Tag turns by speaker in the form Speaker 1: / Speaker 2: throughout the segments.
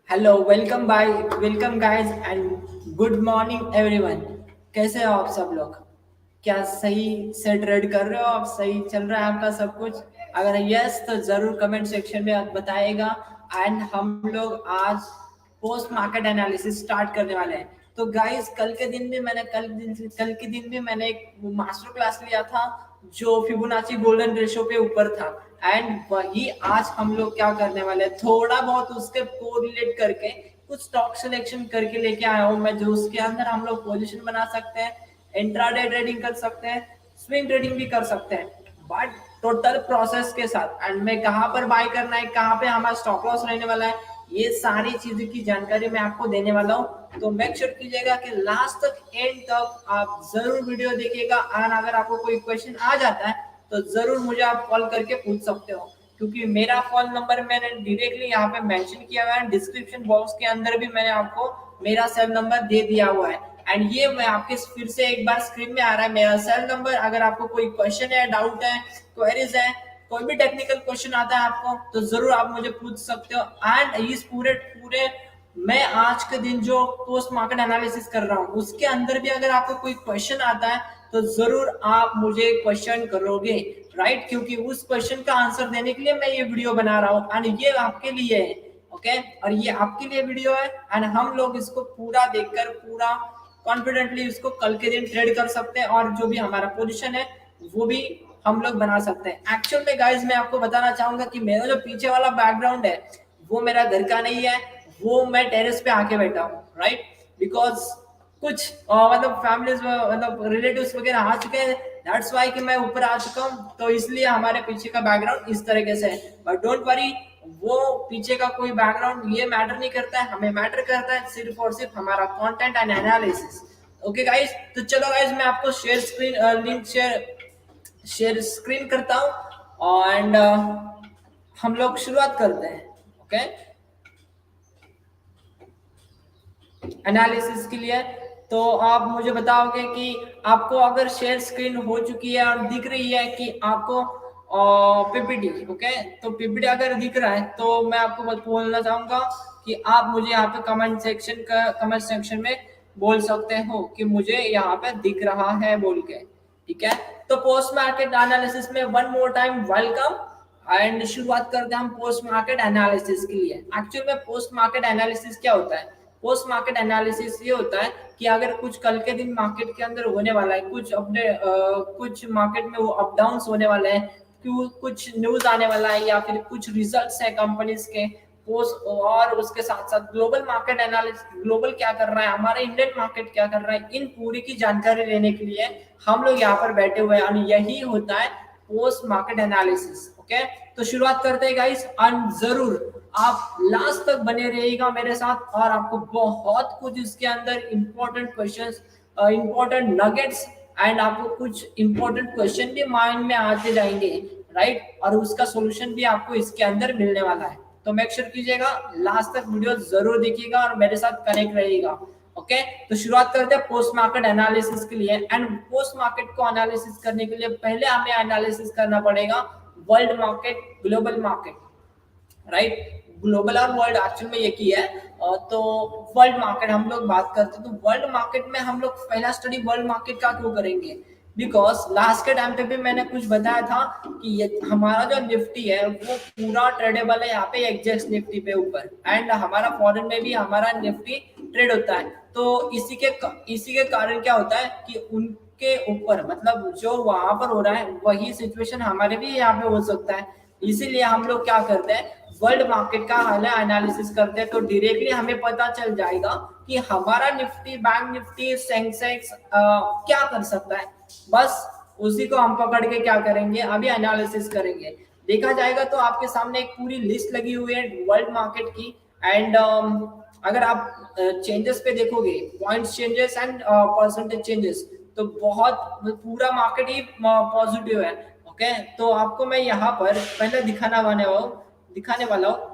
Speaker 1: Hello welcome guys and good morning everyone. कैसे हो आप सब लोग? क्या सही से ट्रेड कर रहे हो आप? सही चल रहा है आपका सब कुछ? अगर यस तो जरूर कमेंट सेक्शन में आप बताएगा। एंड हम लोग आज पोस्ट मार्केट एनालिसिस स्टार्ट करने वाले हैं। तो गाइस कल के दिन भी मैंने एक मास्टर क्लास लिया था जो फिबोनाची गोल्डन रेशो पे ऊपर था। एंड वही आज हम लोग क्या करने वाले हैं, थोड़ा बहुत उसके कोरिलेट करके कुछ स्टॉक सिलेक्शन करके लेके आया हूँ मैं, जो उसके अंदर हम लोग पोजीशन बना सकते हैं, इंट्राडे ट्रेडिंग कर सकते हैं, स्विंग ट्रेडिंग भी कर सकते हैं, बट टोटल प्रोसेस के साथ। एंड में कहाँ पर बाय करना है, कहाँ पे हमारा स्टॉप लॉस रहने वाला है, ये सारी चीजें की जानकारी मैं आपको देने वाला हूँ। तो मेक श्योर कीजिएगा कि लास्ट तक एंड तक आप जरूर वीडियो देखिएगा। एंड अगर आपको कोई क्वेश्चन आ जाता है तो जरूर मुझे आप कॉल करके पूछ सकते हो, क्योंकि मेरा फोन नंबर मैंने डायरेक्टली यहाँ पे मेंशन किया हुआ है। डिस्क्रिप्शन बॉक्स के अंदर भी मैंने आपको मेरा सेल नंबर दे दिया हुआ है। एंड ये मैं आपके फिर से एक बार स्क्रीन में आ रहा है मेरा सेल नंबर। अगर आपको कोई क्वेश्चन है, डाउट है, क्वेरीज है, कोई भी टेक्निकल क्वेश्चन आता है आपको, तो जरूर आप मुझे पूछ सकते हो। एंड इस पूरे पूरे मैं आज के दिन जो पोस्ट मार्केट एनालिसिस कर रहा हूँ उसके अंदर भी अगर आपको कोई क्वेश्चन आता है तो जरूर आप मुझे क्वेश्चन करोगे, राइट? क्योंकि उस क्वेश्चन का आंसर देने के लिए मैं ये वीडियो बना रहा हूँ एंड ये आपके लिए है। ओके, और ये आपके लिए वीडियो है एंड हम लोग इसको पूरा देखकर पूरा कॉन्फिडेंटली इसको कल के दिन ट्रेड कर सकते हैं, और जो भी हमारा पोजीशन है वो भी हम लोग बना सकते हैं। एक्चुअल में गाइज मैं आपको बताना चाहूंगा कि मेरा जो पीछे वाला बैकग्राउंड है वो मेरा घर का नहीं है, वो मैं टेरेस पे आके बैठा हूँ, राइट? बिकॉज कुछ मतलब फैमिलीज मतलब रिलेटिव्स वगैरह आ चुके हैं, दैट्स वाई कि मैं ऊपर आ चुका हूँ, तो इसलिए हमारे पीछे का बैकग्राउंड इस तरीके से है। बट डोंट वरी, वो पीछे का कोई बैकग्राउंड ये मैटर नहीं करता है, हमें मैटर करता है सिर्फ और सिर्फ हमारा content and analysis. Okay guys, तो चलो गाइस मैं आपको share screen link share screen करता हूँ एंड हम लोग शुरुआत करते हैं। ओके, एनालिसिस के लिए तो आप मुझे बताओगे कि आपको अगर शेयर स्क्रीन हो चुकी है और दिख रही है कि आपको पीपीटी, ओके, तो पीपीटी अगर दिख रहा है तो मैं आपको बोलना चाहूंगा कि आप मुझे यहाँ पे कमेंट सेक्शन में बोल सकते हो कि मुझे यहाँ पे दिख रहा है बोल के, ठीक है? तो पोस्ट मार्केट एनालिसिस में one more time welcome. And शुरुआत करते हैं हम पोस्ट मार्केट एनालिसिस के लिए। एक्चुअल में पोस्ट मार्केट एनालिसिस क्या होता है? पोस्ट मार्केट एनालिसिस ये होता है कि अगर कुछ कल के दिन मार्केट के अंदर होने वाला है, कुछ मार्केट में वो अप डाउन होने वाले हैं, कुछ न्यूज आने वाला है, या फिर कुछ रिजल्ट्स है कंपनीज के पोस्ट, और उसके साथ साथ ग्लोबल मार्केट एनालिसिस, ग्लोबल क्या कर रहा है, हमारा इंडियन मार्केट क्या कर रहा है, इन पूरी की जानकारी लेने के लिए हम लोग यहाँ पर बैठे हुए हैं। और यही होता है पोस्ट मार्केट एनालिसिस। ओके, तो शुरुआत करते हैं गाइस, एंड जरूर आप लास्ट तक बने रहिएगा मेरे साथ, और आपको बहुत कुछ इसके अंदर important questions, important nuggets and आपको कुछ इंपॉर्टेंट क्वेश्चन भी माइंड में आते जाएंगे, राइट? और उसका सॉल्यूशन भी आपको इसके अंदर मिलने वाला है। तो मेक श्योर कीजिएगा लास्ट तक वीडियो जरूर देखिएगा और मेरे साथ कनेक्ट रहिएगा। ओके, तो शुरुआत करते हैं पोस्ट मार्केट एनालिसिस के लिए। एंड पोस्ट मार्केट को एनालिसिस करने के लिए पहले हमें एनालिसिस करना पड़ेगा world market, global market, right? Global और वर्ल्ड एक्चुअल में एक ही है। तो वर्ल्ड मार्केट हम लोग बात करते हैं, तो वर्ल्ड मार्केट में हम लोग पहला स्टडी वर्ल्ड मार्केट का क्यों करेंगे? बिकॉज लास्ट के टाइम पे भी मैंने कुछ बताया था कि ये हमारा जो निफ्टी है वो पूरा ट्रेडेबल है यहाँ पे एक्जेक्स निफ्टी पे ऊपर, एंड हमारा फॉरेन में भी हमारा निफ्टी ट्रेड होता है। तो इसी के कारण क्या होता है कि उनके ऊपर मतलब जो वहां पर हो रहा है वही सिचुएशन हमारे भी यहाँ पे हो सकता है। इसीलिए हम लोग क्या करते हैं, वर्ल्ड मार्केट का हाल एनालिसिस करते हैं, तो डायरेक्टली हमें पता चल जाएगा कि हमारा निफ्टी, बैंक निफ्टी, सेंसेक्स क्या कर सकता है। बस उसी को हम पकड़ के क्या करेंगे, अभी एनालिसिस करेंगे। देखा जाएगा तो आपके सामने एक पूरी लिस्ट लगी हुई है वर्ल्ड मार्केट की। एंड अगर आप चेंजेस पे देखोगे, points changes and percentage changes, तो बहुत पूरा मार्केट ही पॉजिटिव है। ओके, तो आपको मैं यहाँ पर पहले दिखाने वाला हूँ।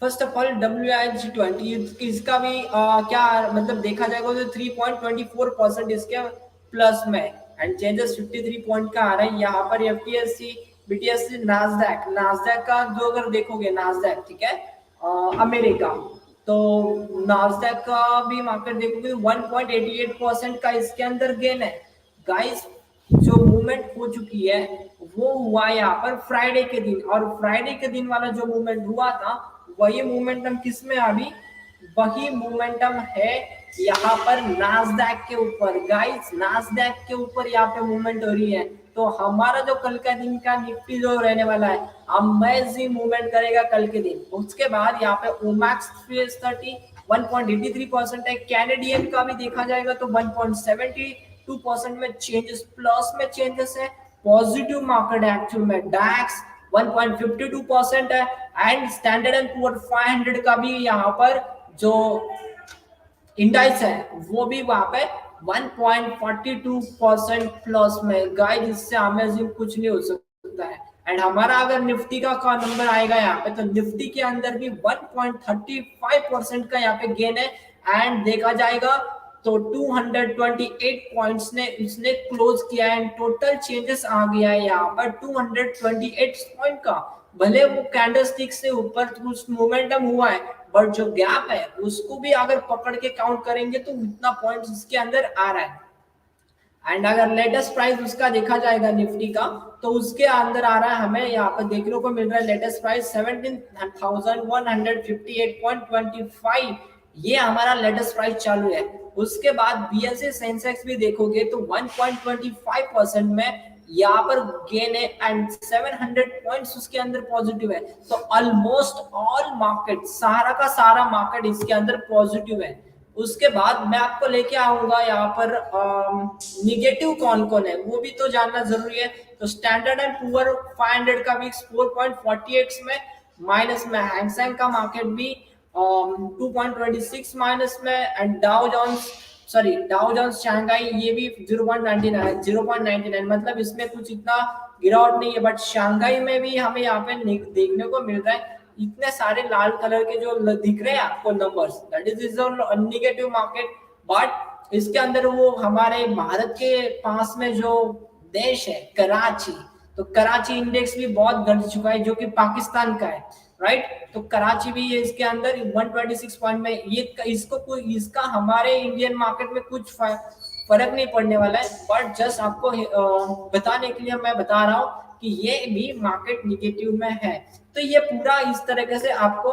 Speaker 1: फर्स्ट ऑफ ऑल WIG20, इसका भी क्या मतलब देखा जाएगा तो 3.24% इसके प्लस में, एंड चेंजेस 53 पॉइंट का आ रहा है। यहाँ पर FTSE BTC नास्डैक, नास्डैक का जो अगर देखोगे नास्डैक, ठीक है, अमेरिका, तो नास्डैक का भी मार्केट देखोगे 1.88% का इसके अंदर गेन है गाइस। जो मूवमेंट हो चुकी है वो हुआ यहाँ पर फ्राइडे के दिन, और फ्राइडे के दिन वाला जो मूवमेंट हुआ था वही मोमेंटम किस में अभी, वही मोमेंटम है यहाँ पर नास्डैक के ऊपर गाइस, नास्डैक के ऊपर यहाँ पे मूवमेंट हो रही है। तो हमारा जो कल का दिन का निफ्टी जो रहने वाला है अमेजिंग मूवमेंट करेगा कल के दिन। उसके बाद यहाँ पे ओमैक्स 30 1.83% है, कैनेडियन का भी देखा जाएगा तो 1.72% में चेंजेस, प्लस में चेंजेस है, पॉजिटिव मार्केट है एक्चुअल में। डैक्स 1.52% है, एंड स्टैंडर्ड एंड पुअर 500 का भी यहाँ पर जो इंडाइस है वो भी वहां पे 1.42% प्लस में गाइस। इससे अमेजिंग कुछ नहीं हो सकता है। एंड हमारा अगर निफ्टी का नंबर आएगा यहाँ पे, तो निफ्टी के अंदर भी 1.35% का यहाँ पे गेन है, एंड देखा जाएगा तो 228 पॉइंट्स ने इसने क्लोज किया है, एंड टोटल चेंजेस आ गया है यहाँ पर 228 पॉइंट का। भले वो कैंडलस्टिक से ऊपर कुछ मोमेंटम हुआ है, बट जो गैप है उसको भी अगर पकड़ के काउंट करेंगे तो इतना पॉइंट्स इसके अंदर आ रहा है। एंड अगर लेटेस्ट प्राइस उसका देखा जाएगा निफ्टी का, तो उसके अंदर आ रहा है, हमें यहाँ पर देखने को मिल रहा है लेटेस्ट प्राइस 17,158.25, ये हमारा लेटेस्ट प्राइस चालू है। उसके बाद बीएसई सेंसेक्स भी देखोगे तो 1.25% में यहाँ पर गेन है, एंड 700 पॉइंट्स उसके अंदर पॉजिटिव है। तो ऑलमोस्ट ऑल मार्केट, सारा का सारा मार्केट इसके अंदर पॉजिटिव है। उसके बाद मैं आपको लेके आऊंगा यहाँ पर निगेटिव कौन कौन है वो भी तो जानना जरूरी है। तो स्टैंडर्ड एंड पुअर 500 का भी 4.48 में माइनस में, हैंगसेंग का मार्केट भी 2.26 माइनस में, एंड डाउ जोन्स शंघाई ये भी 0.99 मतलब इसमें कुछ इतना गिरावट नहीं है। बट शंघाई में भी हमें यहाँ पे देखने को मिल रहा है इतने सारे लाल कलर के जो दिख रहे हैं आपको numbers, that is negative market. But इसके अंदर वो हमारे भारत के पास में जो देश है कराची, तो कराची इंडेक्स भी बहुत घट चुका है जो कि पाकिस्तान का है, राइट। तो कराची भी है इसके अंदर 126 पॉइंट में, ये इसका हमारे इंडियन मार्केट में कुछ फर्क नहीं पड़ने वाला है। बट जस्ट आपको बताने के लिए मैं बता रहा हूँ कि ये भी मार्केट निगेटिव में है। तो ये पूरा इस तरीके से आपको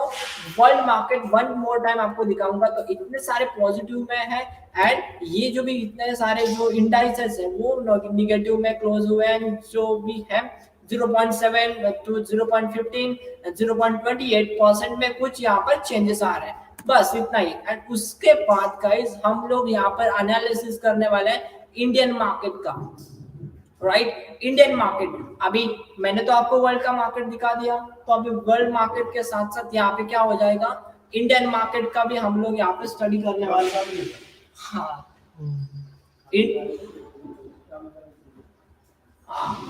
Speaker 1: world market one more time आपको दिखाऊंगा। तो इतने सारे पॉजिटिव में है, एंड ये जो भी इतने सारे जो इंडाइसेस है वो निगेटिव में क्लोज हुए हैं, जो भी है 0.7 to 0.15 0.28% में कुछ यहाँ पर चेंजेस आ रहे हैं, बस इतना ही। एंड उसके बाद गाइस हम लोग यहाँ पर एनालिसिस करने वाले हैं इंडियन मार्केट का, राइट। इंडियन मार्केट, अभी मैंने तो आपको वर्ल्ड का मार्केट दिखा दिया, तो अभी वर्ल्ड मार्केट के साथ साथ यहाँ पे क्या हो जाएगा, इंडियन मार्केट का भी हम लोग यहाँ पे स्टडी करने वाले हैं। हाँ,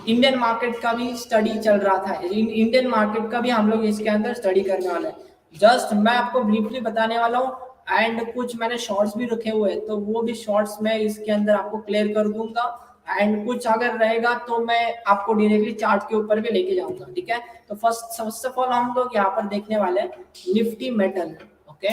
Speaker 1: इंडियन मार्केट का भी स्टडी चल रहा था, इंडियन मार्केट का भी हम लोग इसके अंदर स्टडी करने वाले हैं। जस्ट मैं आपको ब्रीफली बताने वाला हूँ, एंड कुछ मैंने शॉर्ट्स भी रखे हुए हैं, तो वो भी शॉर्ट्स में इसके अंदर आपको क्लियर कर दूंगा। एंड कुछ अगर रहेगा तो मैं आपको डायरेक्टली चार्ट के ऊपर भी लेके जाऊंगा, ठीक है। तो फर्स्ट ऑफ ऑल हम लोग यहाँ पर देखने वाले हैं Nifty metal, okay.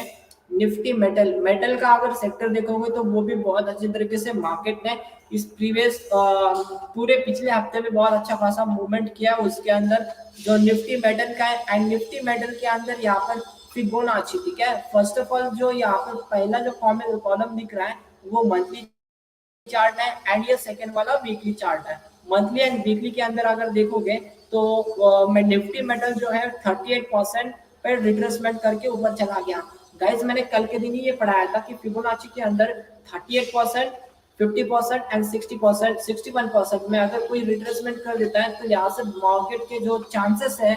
Speaker 1: Nifty metal का अगर सेक्टर देखोगे तो वो भी बहुत अच्छी तरीके से मार्केट ने इस प्रीवियस पूरे पिछले हफ्ते में बहुत अच्छा खासा मूवमेंट किया उसके अंदर जो निफ्टी मेटल का है। एंड निफ्टी मेटल के अंदर यहाँ पर फिबोनाची, ठीक है। फर्स्ट ऑफ ऑल जो यहाँ पर पहला जो कॉलम दिख रहा है वो मंथली चार्ट है, एंड ये सेकंड वाला वीकली चार्ट है। मंथली एंड वीकली के अंदर अगर देखोगे तो निफ्टी मेटल जो है 38% पे रिट्रेसमेंट करके ऊपर चला गया। गाइस मैंने कल के दिन ही ये पढ़ाया था कि फिबोनाची के अंदर 38%, 50% एंड 60%, 61% में अगर कोई रिट्रेसमेंट कर देता है तो यहाँ से मार्केट के जो चांसेस है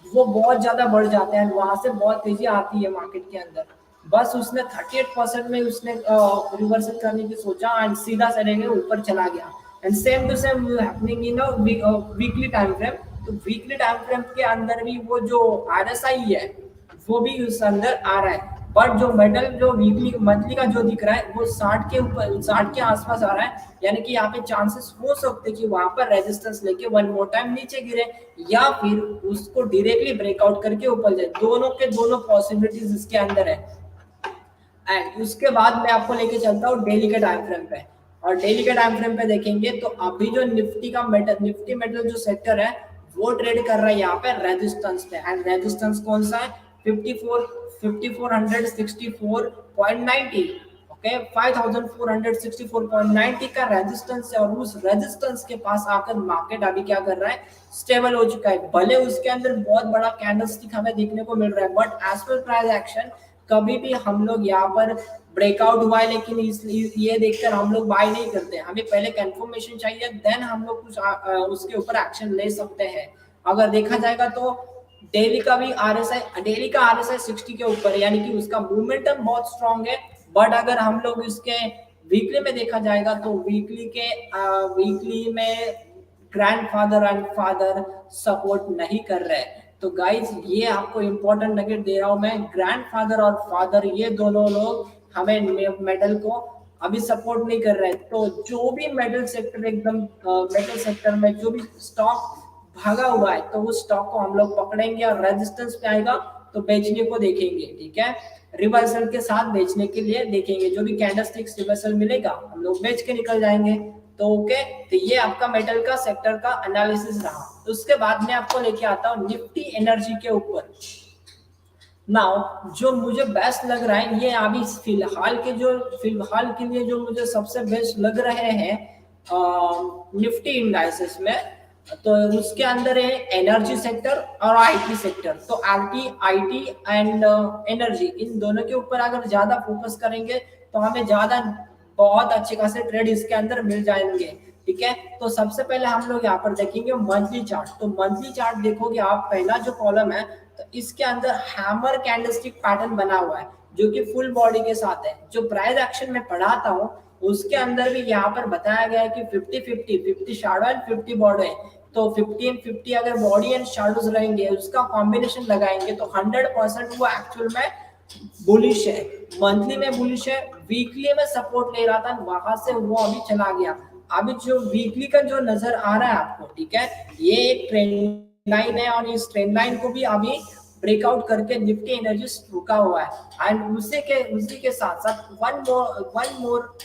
Speaker 1: वो बहुत ज्यादा बढ़ जाते हैं, वहां से बहुत तेजी आती है मार्केट के अंदर। बस उसने 38% में उसने रिवर्सल करने की सोचा एंड सीधा चलेंगे ऊपर चला गया। And same to same happening in weekly time frame. तो वीकली टाइम फ्रेम के अंदर भी वो जो RSI है वो भी उस अंदर आ रहा है, बट जो मेटल जो वीकली मंथली का जो दिख रहा है वो 60 के ऊपर 60 के आसपास आ रहा है, यानी कि यहाँ पे चांसेस हो सकते हैं कि वहां पर रेजिस्टेंस लेके वन मोर टाइम नीचे गिरे या फिर उसको डायरेक्टली ब्रेकआउट करके ऊपर जाए। दोनों के दोनों पॉसिबिलिटीज इसके अंदर है। एंड उसके बाद मैं आपको लेके चलता हूँ डेली के टाइम फ्रेम पे, और डेली के टाइम फ्रेम पे देखेंगे तो अभी जो निफ्टी मेटल जो सेक्टर है वो ट्रेड कर रहा है यहाँ पे रेजिस्टेंस पे, एंड रेजिस्टेंस कौन सा है 5464.90, ओके 5464.90 का रेजिस्टेंस है, और उस रेजिस्टेंस के पास आकर मार्केट अभी क्या कर रहा है स्टेबल हो चुका है। भले उसके अंदर बहुत बड़ा कैंडलस्टिक हमें देखने को मिल रहा है, but as per price action कभी भी हम लोग यहाँ पर ब्रेकआउट हुआ है, लेकिन ये देखकर हम लोग बाय नहीं करते, हमें पहले कंफर्मेशन चाहिए, देन हम लोग कुछ उसके ऊपर एक्शन ले सकते हैं। अगर देखा जाएगा तो डेली का 60 के ऊपर, यानी कि उसका मोमेंटम बहुत स्ट्रांग है, बट अगर हम लोग इसके वीकली में देखा जाएगा तो वीकली में ग्रैंडफादर एंड फादर सपोर्ट नहीं कर रहे। तो गाइज ये आपको इंपॉर्टेंट नगेट दे रहा हूं मैं, ग्रैंडफादर और फादर ये दोनों लोग हमें मेटल को अभी सपोर्ट नहीं कर रहे। तो जो भी मेटल सेक्टर में जो भी स्टॉक भागा हुआ है तो उस स्टॉक को हम लोग पकड़ेंगे, और रेजिस्टेंस पे आएगा तो बेचने को देखेंगे, ठीक है, रिवर्सल के साथ बेचने के लिए देखेंगे। जो भी कैंडलस्टिक्स रिवर्सल मिलेगा हम लोग बेच के निकल जाएंगे। तो ओके, तो ये आपका मेटल का सेक्टर का एनालिसिस रहा। उसके बाद में आपको लेके आता हूँ निफ्टी एनर्जी के ऊपर। नाउ जो मुझे बेस्ट लग रहा है, ये अभी फिलहाल के लिए जो मुझे सबसे बेस्ट लग रहे हैं निफ्टी इंडाइसेस में, तो उसके अंदर है एनर्जी सेक्टर और आईटी सेक्टर। तो आईटी एंड एनर्जी, इन दोनों के ऊपर अगर ज्यादा फोकस करेंगे तो हमें ज्यादा बहुत अच्छे खासे ट्रेड इसके अंदर मिल जाएंगे, ठीक है। तो सबसे पहले हम लोग यहाँ पर देखेंगे मंथली चार्ट। तो मंथली चार्ट देखोगे आप, पहला जो कॉलम है तो इसके अंदर हैमर कैंडलस्टिक पैटर्न बना हुआ है जो कि फुल बॉडी के साथ है। जो प्राइस एक्शन में पढ़ाता हूँ उसके अंदर भी यहाँ पर बताया गया है कि 50-50 शैडो एंड 50 बॉडी है। तो 50 अगर बॉडी एंड शैडोज रहेंगे उसका कॉम्बिनेशन लगाएंगे तो 100% वो एक्चुअल में बुलिश है। मंथली में बुलिश है, वीकली में सपोर्ट ले रहा था, वहां से वो अभी चला गया। अभी जो वीकली का जो नजर आ रहा है आपको, ठीक है, ये एक ट्रेंड लाइन है, और इस ट्रेंड लाइन को भी अभी ब्रेकआउट करके निफ्टी एनर्जी रुका हुआ है। एंड उसी के साथ साथ वन मोर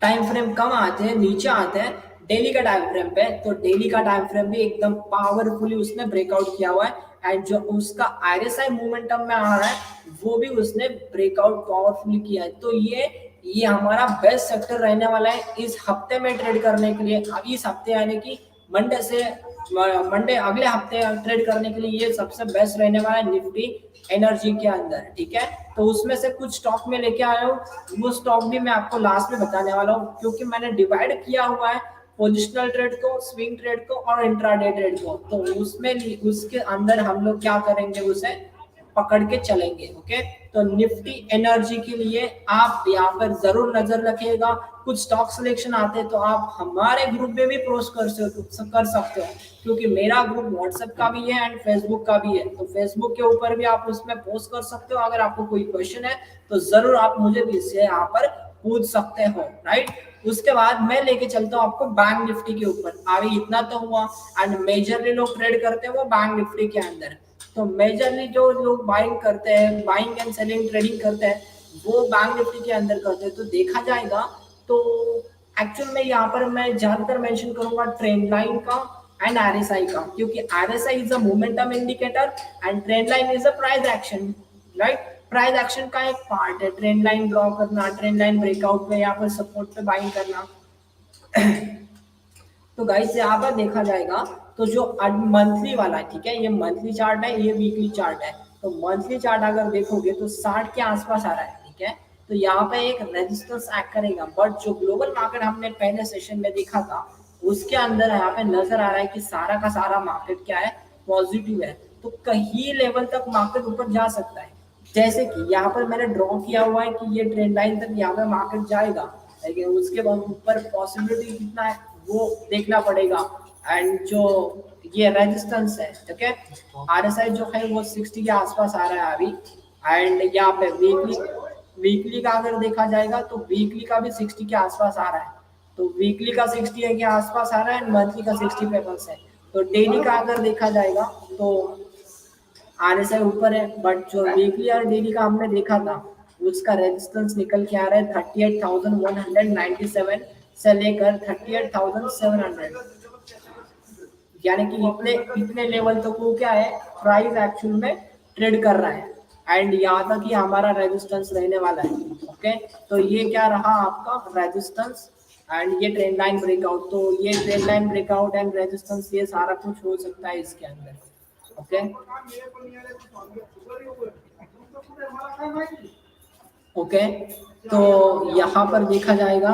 Speaker 1: टाइम फ्रेम कम आते हैं, नीचे आते हैं डेली का टाइम फ्रेम पे। तो डेली का टाइम फ्रेम भी एकदम पावरफुली उसने ब्रेकआउट किया हुआ है, एंड जो उसका आरएसआई मोमेंटम में आ रहा है वो भी उसने ब्रेकआउट पावरफुली किया है। तो ये हमारा बेस्ट सेक्टर रहने वाला है इस हफ्ते में ट्रेड करने के लिए। अब इस हफ्ते यानी कि मंडे अगले हफ्ते ट्रेड करने के लिए ये सबसे बेस्ट रहने वाला है निफ्टी एनर्जी के अंदर, ठीक है। तो उसमें से कुछ स्टॉक में लेके आया हूँ, वो स्टॉक भी मैं आपको लास्ट में बताने वाला हूँ, क्योंकि मैंने डिवाइड किया हुआ है पोजिशनल ट्रेड को, स्विंग ट्रेड को और इंट्राडे ट्रेड को। तो उसमें उसके अंदर हम लोग क्या करेंगे, उसे पकड़ के चलेंगे, ओके। तो निफ्टी एनर्जी के लिए आप यहाँ पर जरूर नजर रखिएगा। कुछ स्टॉक सिलेक्शन आते हैं तो आप हमारे ग्रुप में भी पोस्ट कर सकते हो, क्योंकि मेरा ग्रुप व्हाट्सएप का भी है एंड फेसबुक का भी है। तो फेसबुक के ऊपर भी आप उसमें पोस्ट कर सकते हो। अगर आपको कोई क्वेश्चन है तो जरूर आप मुझे इससे यहाँ पर पूछ सकते हो, राइट। उसके बाद मैं लेके चलता हूँ आपको बैंक निफ्टी के ऊपर। अभी इतना तो हुआ, एंड मेजरली लोग ट्रेड करते हैं वो बैंक निफ्टी के अंदर। तो मेजरली जो लोग बाइंग करते हैं, बाइंग एंड सेलिंग ट्रेडिंग करते हैं, वो बैंक निफ्टी के अंदर करते हैं। तो देखा जाएगा तो एक्चुअल में यहाँ पर मैं ज्यादातर मेंशन करूंगा ट्रेंड लाइन का एंड आरएसआई का, क्योंकि RSI is a momentum indicator and trend line is a price action, right. Price action का एक पार्ट है ट्रेंड लाइन ड्रॉ करना, ट्रेंड लाइन ब्रेकआउट में यहाँ पर सपोर्ट पे बाइंग करना। तो गाइस यहाँ पर देखा जाएगा तो जो मंथली वाला, ठीक है, ये मंथली चार्ट है, ये वीकली चार्ट है। तो मंथली चार्ट अगर देखोगे तो 60 के आसपास आ रहा है, ठीक है। तो यहाँ पे एक रेजिस्टेंस एक्ट करेगा, बट जो ग्लोबल मार्केट हमने पहले सेशन में देखा था उसके अंदर यहाँ पे नजर आ रहा है कि सारा का सारा मार्केट क्या है, पॉजिटिव है। तो कहीं लेवल तक मार्केट ऊपर जा सकता है, जैसे कि यहाँ पर मैंने ड्रॉ किया हुआ है कि ये ट्रेंड लाइन तक यहाँ पे मार्केट जाएगा, लेकिन उसके बाद ऊपर पॉसिबिलिटी कितना है वो देखना पड़ेगा। एंड जो ये रेजिस्टेंस है, ठीक है, आरएसआई जो है वो 60 के आसपास आ रहा है अभी, एंड यहाँ पे वीकली का अगर देखा जाएगा तो वीकली का भी 60 के आसपास आ रहा है, तो वीकली का 60 के आसपास आ रहा है, मंथली का 60 पे प्लस है। तो डेली का अगर देखा जाएगा तो आने से ऊपर है, बट जो वीकली और डेली का हमने देखा था उसका रेजिस्टेंस निकल के आ रहा है 38,197 से लेकर 38,700, यानी कि इतने इतने लेवल तक वो क्या है प्राइस एक्चुअल में ट्रेड कर रहा है। एंड यहाँ तक ही हमारा रेजिस्टेंस रहने वाला है। ओके, तो ये क्या रहा आपका रेजिस्टेंस एंड ये ट्रेंड लाइन ब्रेकआउट। तो ये trend line breakout and resistance ये सारा कुछ हो सकता है इसके अंदर। ओके ओके, तो यहाँ पर देखा जाएगा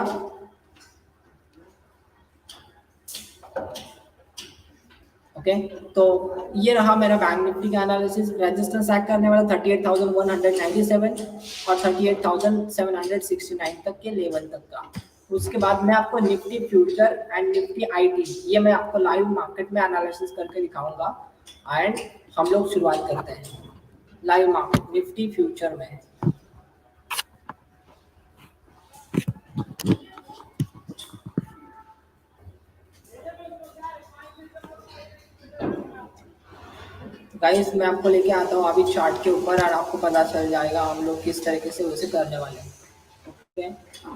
Speaker 1: ओके, तो ये रहा मेरा बैंक निफ्टी का एनालिसिस। रेजिस्टेंस एक्ट करने वाला 38,197 और 38,769 तक के लेवल तक का। उसके बाद मैं आपको Nifty future and Nifty IT ये मैं आपको लाइव मार्केट में एनालिसिस करके दिखाऊंगा। एंड हम लोग शुरुआत करते हैं लाइव मार्केट निफ्टी फ्यूचर में। गाइस मैं आपको लेके आता हूँ अभी चार्ट के ऊपर और आपको पता चल जाएगा हम लोग किस तरीके से उसे करने वाले हैं। ओके,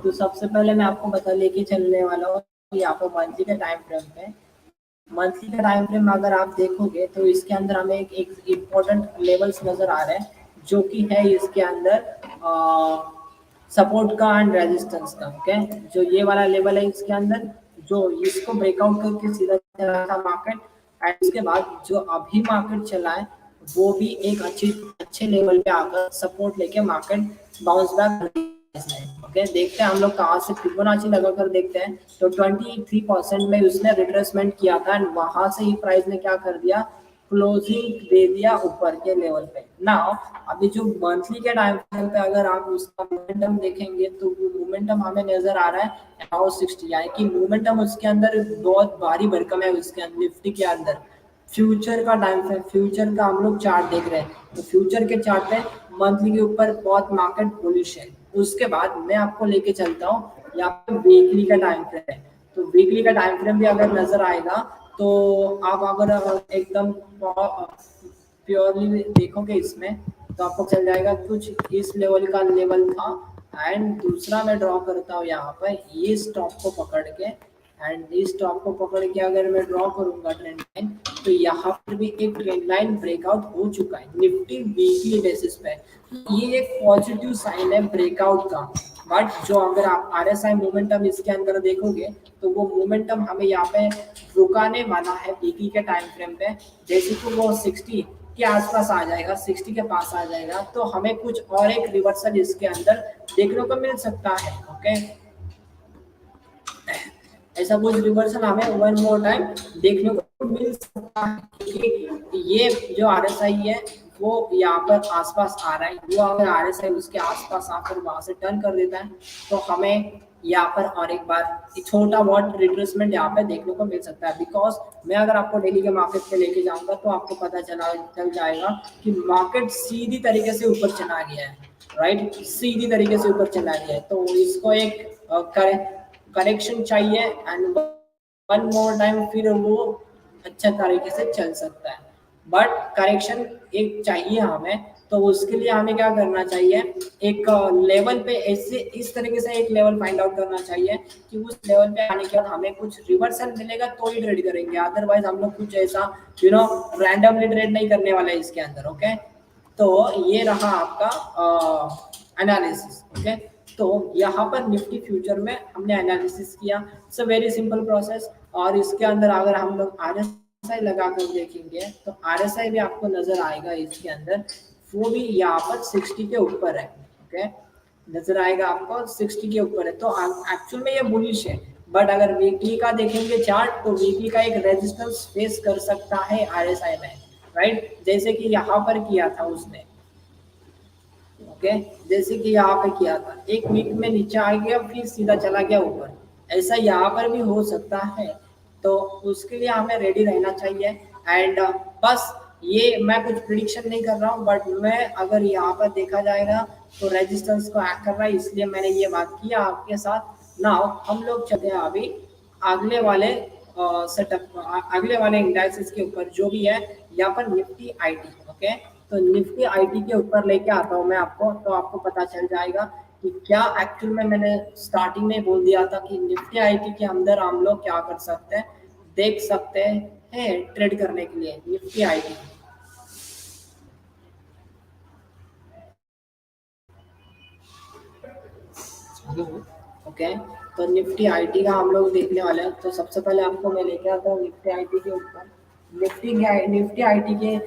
Speaker 1: तो सबसे पहले मैं आपको बता लेके चलने वाला हूँ यहाँ पर मंथली के टाइम फ्रेम पे। मंथली का टाइम फ्रेम अगर आप देखोगे तो इसके अंदर हमें एक इम्पोर्टेंट लेवल्स नजर आ रहे हैं जो कि है इसके अंदर सपोर्ट का एंड रेजिस्टेंस का। ओके, जो ये वाला लेवल है इसके अंदर जो इसको ब्रेकआउट करके सीधा चला था मार्केट, एंड उसके बाद जो अभी मार्केट चला है वो भी एक अच्छे लेवल पे आकर सपोर्ट लेके मार्केट बाउंस बैक। ओके, देखते हैं हम लोग कहाँ से फिबोनाची लगाकर देखते हैं। तो 23% में उसने रिट्रेसमेंट किया था एंड वहां से ही प्राइस ने क्या कर दिया क्लोजिंग दे दिया ऊपर के लेवल पे। नाउ अभी जो मंथली के टाइम फ्रेम पे अगर आप उसका मोमेंटम देखेंगे तो वो मोमेंटम हमें नजर आ रहा है अबाउट 60, यानी कि मोमेंटम उसके अंदर बहुत भारी भरकम है उसके अंदर निफ्टी के अंदर। फ्यूचर का टाइम फ्रेम, फ्यूचर का हम लोग चार्ट देख रहे हैं तो फ्यूचर के चार्ट पे मंथली के ऊपर बहुत मार्केट बुलिश है। उसके बाद मैं आपको लेके चलता हूँ यहाँ पे वीकली का टाइम फ्रेम है। तो वीकली का टाइम फ्रेम भी अगर नजर आएगा तो आप अगर एकदम प्योरली देखोगे इसमें तो आपको चल जाएगा कुछ इस लेवल का लेवल था। एंड दूसरा मैं ड्रॉ करता हूँ यहाँ पर ये स्टॉक को पकड़ के, एंड इस स्टॉक को पकड़ के अगर मैं ड्रॉ करूंगा ट्रेंड लाइन तो यहाँ पर भी एक ट्रेंड लाइन ब्रेकआउट हो चुका है निफ्टी वीकली बेसिस पे। ये एक पॉजिटिव साइन है ब्रेकआउट का। बट जो अगर आप आरएसआई मोमेंटम इसके अंदर देखोगे तो वो मोमेंटम हमें यहाँ पे रुकाने वाला है वीकली के टाइम फ्रेम पे। जैसे कि वो 60 के आसपास आ जाएगा, 60 के पास आ जाएगा तो हमें कुछ और एक रिवर्सल इसके अंदर देखने को मिल सकता है। ओके, ऐसा कुछ रिवर्सल हमें वन मोर टाइम देखने को मिल सकता है क्योंकि ये जो आरएसआई है वो यहाँ पर आसपास आ रहा है। वो अगर आरएसआई उसके आसपास आकर वहां से टर्न कर देता है तो हमें यहाँ पर और एक बार छोटा बहुत रिट्रेसमेंट यहाँ पे देखने को मिल सकता है। बिकॉज मैं अगर आपको डेली के मार्केट पे लेके जाऊंगा तो आपको पता चल जाएगा कि मार्केट सीधी तरीके से ऊपर चला गया है, राइट, सीधी तरीके से ऊपर चला गया है। तो इसको एक करेक्शन चाहिए एंड वन मोर टाइम फिर वो अच्छा तरीके से चल सकता है। बट करेक्शन एक चाहिए हमें, तो उसके लिए हमें क्या करना चाहिए एक लेवल पे ऐसे इस तरीके से एक लेवल फाइंड आउट करना चाहिए कि उस लेवल पे आने के बाद हमें कुछ रिवर्सल मिलेगा तो ही ट्रेड करेंगे। अदरवाइज हम लोग कुछ ऐसा रैंडमली ट्रेड नहीं करने वाला है इसके अंदर। ओके, तो ये रहा आपका एनालिसिस। ओके, तो यहाँ पर निफ्टी फ्यूचर में हमने एनालिसिस किया। It's a very simple process. और इसके अंदर अगर हम लोग आरएसआई लगा कर देखेंगे तो आरएसआई भी आपको नजर आएगा इसके अंदर, वो भी यहाँ पर 60 के ऊपर है। ओके, नजर आएगा आपको 60 के ऊपर है। तो एक्चुअल में ये बुलिश है। बट अगर वीकली का देखेंगे चार्ट तो वीकली का एक रेजिस्टेंस फेस कर सकता है आरएसआई में, राइट, जैसे कि यहाँ पर किया था उसने। ओके, जैसे कि यहाँ पे किया था एक वीक में नीचे आ गया फिर सीधा चला गया ऊपर, ऐसा यहाँ पर भी हो सकता है। तो उसके लिए हमें रेडी रहना चाहिए। एंड बस ये मैं कुछ प्रिडिक्शन नहीं कर रहा हूँ, बट मैं अगर यहाँ पर देखा जाएगा तो रेजिस्टेंस को एक्ट कर रहा है, इसलिए मैंने ये बात किया आपके साथ। नाउ हम लोग चलते हैं अभी अगले वाले सेटअप, अगले वाले इंडाइसेस के ऊपर जो भी है यहाँ पर निफ्टी आईटी। ओके, तो निफ्टी आईटी के ऊपर लेके आता हूँ मैं आपको, तो आपको पता चल जाएगा कि क्या एक्चुअल में मैंने स्टार्टिंग में बोल दिया था कि निफ्टी आईटी के अंदर हम लोग क्या कर सकते हैं, देख सकते हैं ट्रेड करने के लिए निफ्टी आईटी। ओके, तो निफ्टी आईटी का हम लोग देखने वाले हैं। तो सबसे पहले आपको मैं लेके आता हूँ निफ्टी आईटी के ऊपर। निफ्टी आईटी के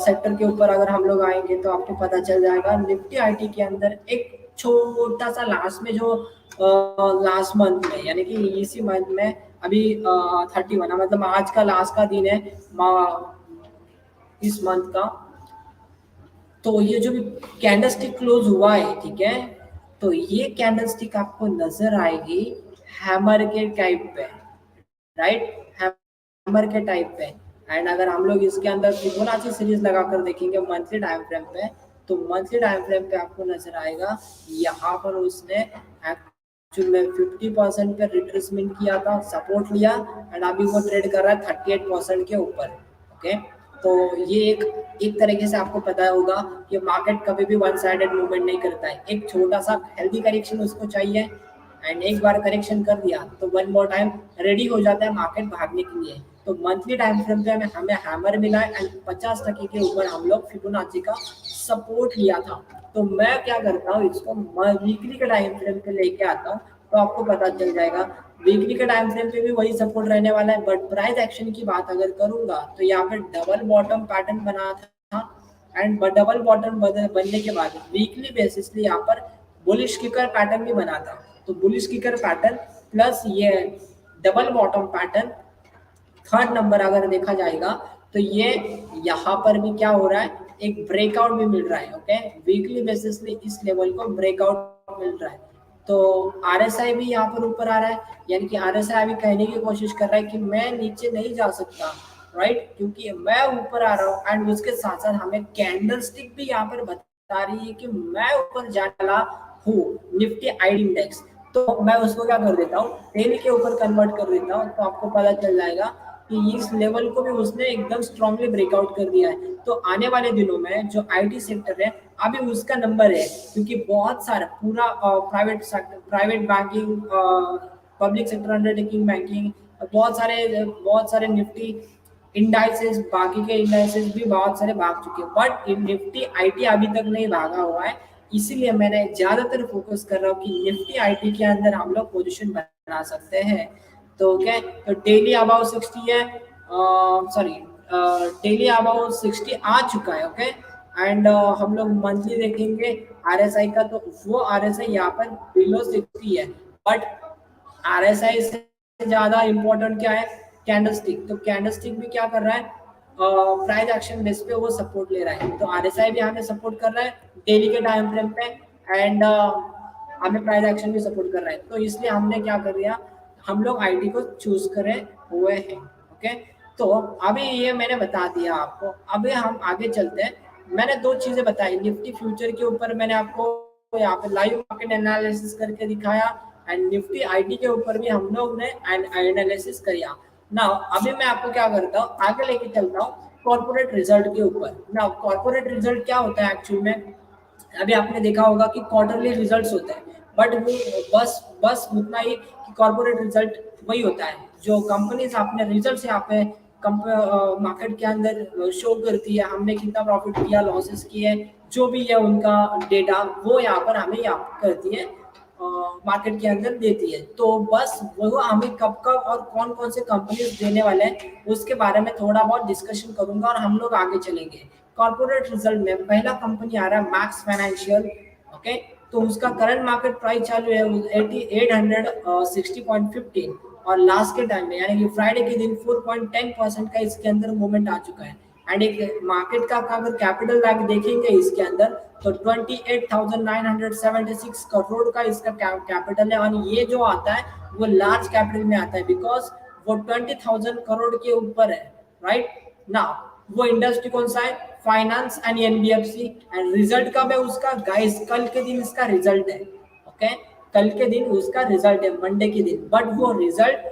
Speaker 1: सेक्टर के ऊपर अगर हम लोग आएंगे तो आपको पता चल जाएगा निफ्टी आईटी के अंदर एक छोटा सा लास्ट में जो लास्ट मंथ में, यानी कि इसी मंथ में अभी 31 मतलब आज का लास्ट का दिन है इस मंथ का। तो ये जो भी कैंडलस्टिक क्लोज हुआ है, ठीक है, तो ये कैंडलस्टिक आपको नजर आएगी हैमर के टाइप पे, राइट, हैमर के टाइप पे। एंड अगर हम लोग इसके अंदर फिबोनाची सीरीज लगाकर देखेंगे मंथली टाइम फ्रेम पे, तो मंथली टाइम फ्रेम पे आपको नजर आएगा यहाँ पर उसने एक्चुअल में 50% पे रिट्रेसमेंट किया था, सपोर्ट लिया, एंड अभी वो ट्रेड कर रहा है 38% के ऊपर। ओके, तो ये एक तरीके से आपको पता होगा कि मार्केट कभी भी वन साइडेड मूवमेंट नहीं करता है, एक छोटा सा हेल्दी करेक्शन उसको चाहिए, एंड एक बार करेक्शन कर दिया तो वन मोर टाइम रेडी हो जाता है मार्केट भागने के लिए। तो मंथली टाइम फ्रेम पे हमें हैमर मिला है एंड 50% के ऊपर हम लोग फिबोनाची का सपोर्ट लिया था। तो मैं क्या करता हूँ, इसको वीकली के टाइम फ्रेम पे लेके आता हूँ, तो आपको पता चल जाएगा वीकली के टाइम फ्रेम पे भी वही सपोर्ट रहने वाला है। बट प्राइस एक्शन की बात अगर करूंगा तो यहाँ पे डबल बॉटम पैटर्न बना था, एंड डबल बॉटम बनने के बाद वीकली बेसिस पे यहाँ पर बुलिश किकर पैटर्न भी बना था। तो बुलिश किकर पैटर्न प्लस ये double bottom pattern, third number अगर देखा जाएगा तो ये यहाँ पर भी क्या हो रहा है, एक ब्रेकआउट भी मिल रहा है। ओके, वीकली बेसिस पे इस लेवल को ब्रेकआउट मिल रहा है। तो आरएसआई भी यहाँ पर ऊपर आ रहा है, यानी कि आरएसआई भी कहने की कोशिश कर रहा है कि मैं नीचे नहीं जा सकता, राइट, क्योंकि मैं ऊपर आ रहा हूँ। एंड उसके साथ साथ हमें कैंडल स्टिक भी यहाँ पर बता रही है कि मैं ऊपर जाने वाला हूँ निफ्टी आईडी इंडेक्स। तो मैं उसको क्या कर देता हूँ, डेली के ऊपर कन्वर्ट कर देता हूँ, तो आपको पता चल जाएगा कि इस लेवल को भी उसने एकदम स्ट्रांगली ब्रेकआउट कर दिया है। तो आने वाले दिनों में जो आईटी सेक्टर है अभी उसका नंबर है, क्योंकि बहुत सारा पूरा private sector, private banking, public sector undertaking banking, बहुत सारे निफ्टी इंडाइसेस, बाकी के इंडाइसेस भी बहुत सारे भाग चुके हैं, बट निफ्टी आईटी अभी तक नहीं भागा हुआ है। इसीलिए मैंने ज्यादातर फोकस कर रहा हूँ कि निफ्टी आईटी के अंदर हम लोग पोजीशन बना सकते हैं। तो क्या, तो डेली अबाउट 60 है, सॉरी डेली अबाउट 60 आ चुका है। ओके, एंड हम लोग मंथली देखेंगे आरएसआई का, तो वो आरएसआई यहाँ पर बिलो 60 है। बट आरएसआई से ज्यादा इंपॉर्टेंट क्या है, कैंडलस्टिक। तो कैंडलस्टिक भी क्या कर रहा है, प्राइस एक्शन बेस पे वो सपोर्ट ले रहा है। तो आरएसआई भी हमें सपोर्ट कर रहा है डेली के टाइम फ्रेम पे, एंड हमें प्राइस एक्शन भी सपोर्ट कर रहा है। तो इसलिए हमने क्या कर दिया, हम लोग आईटी को चूज करे हुए हैं। ओके, तो अभी ये मैंने बता दिया आपको। अभी हम आगे चलते हैं। मैंने दो चीजें बताई, निफ्टी फ्यूचर के ऊपर मैंने आपको यहाँ पे लाइव मार्केट एनालिसिस करके दिखाया, एंड निफ्टी आईटी के ऊपर भी हम लोग ने एनालिसिस किया। ना अभी मैं आपको क्या करता हूँ, आगे लेके चलता हूँ कॉर्पोरेट रिजल्ट के ऊपर। ना कॉर्पोरेट रिजल्ट क्या होता है एक्चुअल में, अभी आपने देखा होगा कि क्वार्टरली रिजल्ट्स होते हैं, बट वो बस उतना ही कि कॉर्पोरेट रिजल्ट वही होता है जो कंपनीज अपने रिजल्ट यहाँ पे मार्केट के अंदर शो करती है, हमने कितना प्रॉफिट किया, लॉसेस किए, जो भी है उनका डेटा वो यहाँ पर हमें यहाँ करती है, मार्केट के अंदर देती है। तो बस वो हमें कब कब और कौन कौन से कंपनीज देने वाले हैं उसके बारे में थोड़ा बहुत डिस्कशन करूंगा और हम लोग आगे चलेंगे। कॉर्पोरेट रिजल्ट में पहला कंपनी आ रहा है मैक्स फाइनेंशियल। ओके, तो उसका करंट मार्केट प्राइस चालू है 860.15, और लास्ट के टाइम में यानी कि फ्राइडे के दिन 4.10% का इसके अंदर मूवमेंट आ चुका है। एंड एक मार्केट का अगर कैपिटल वैल्यू देखेंगे इसके अंदर तो 28,976 करोड़ का इसका कैपिटल है, और ये जो आता है वो लार्ज कैपिटल में आता है बिकॉज वो 20,000 करोड़ के ऊपर है, राइट। ना वो इंडस्ट्री कौन सा है? Finance and NBFC. And result कब है उसका? गाइस कल के दिन इसका रिजल्ट है। ओके, कल के दिन उसका रिजल्ट है, मंडे के दिन। बट वो रिजल्ट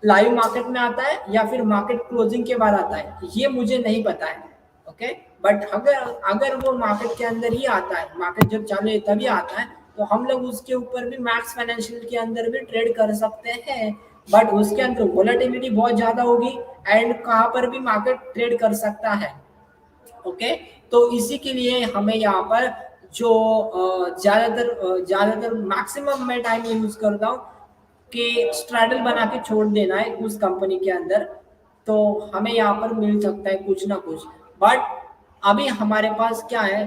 Speaker 1: लाइव मार्केट में आता है या फिर मार्केट क्लोजिंग के बाद आता है, ये मुझे नहीं पता है। ओके, बट अगर अगर वो मार्केट के अंदर ही आता है, मार्केट जब चालू है तभी आता है, तो हम लोग उसके ऊपर भी मैक्स फाइनेंशियल के अंदर भी ट्रेड कर सकते हैं। बट उसके अंदर वोलेटिलिटी बहुत ज्यादा होगी एंड कहाँ पर भी मार्केट ट्रेड कर सकता है। ओके, तो इसी के लिए हमें यहाँ पर जो ज्यादातर मैक्सिमम मैं टाइम यूज करता हूँ कि स्ट्रैडल बना के छोड़ देना है उस कंपनी के अंदर, तो हमें यहाँ पर मिल सकता है कुछ ना कुछ। बट अभी हमारे पास क्या है,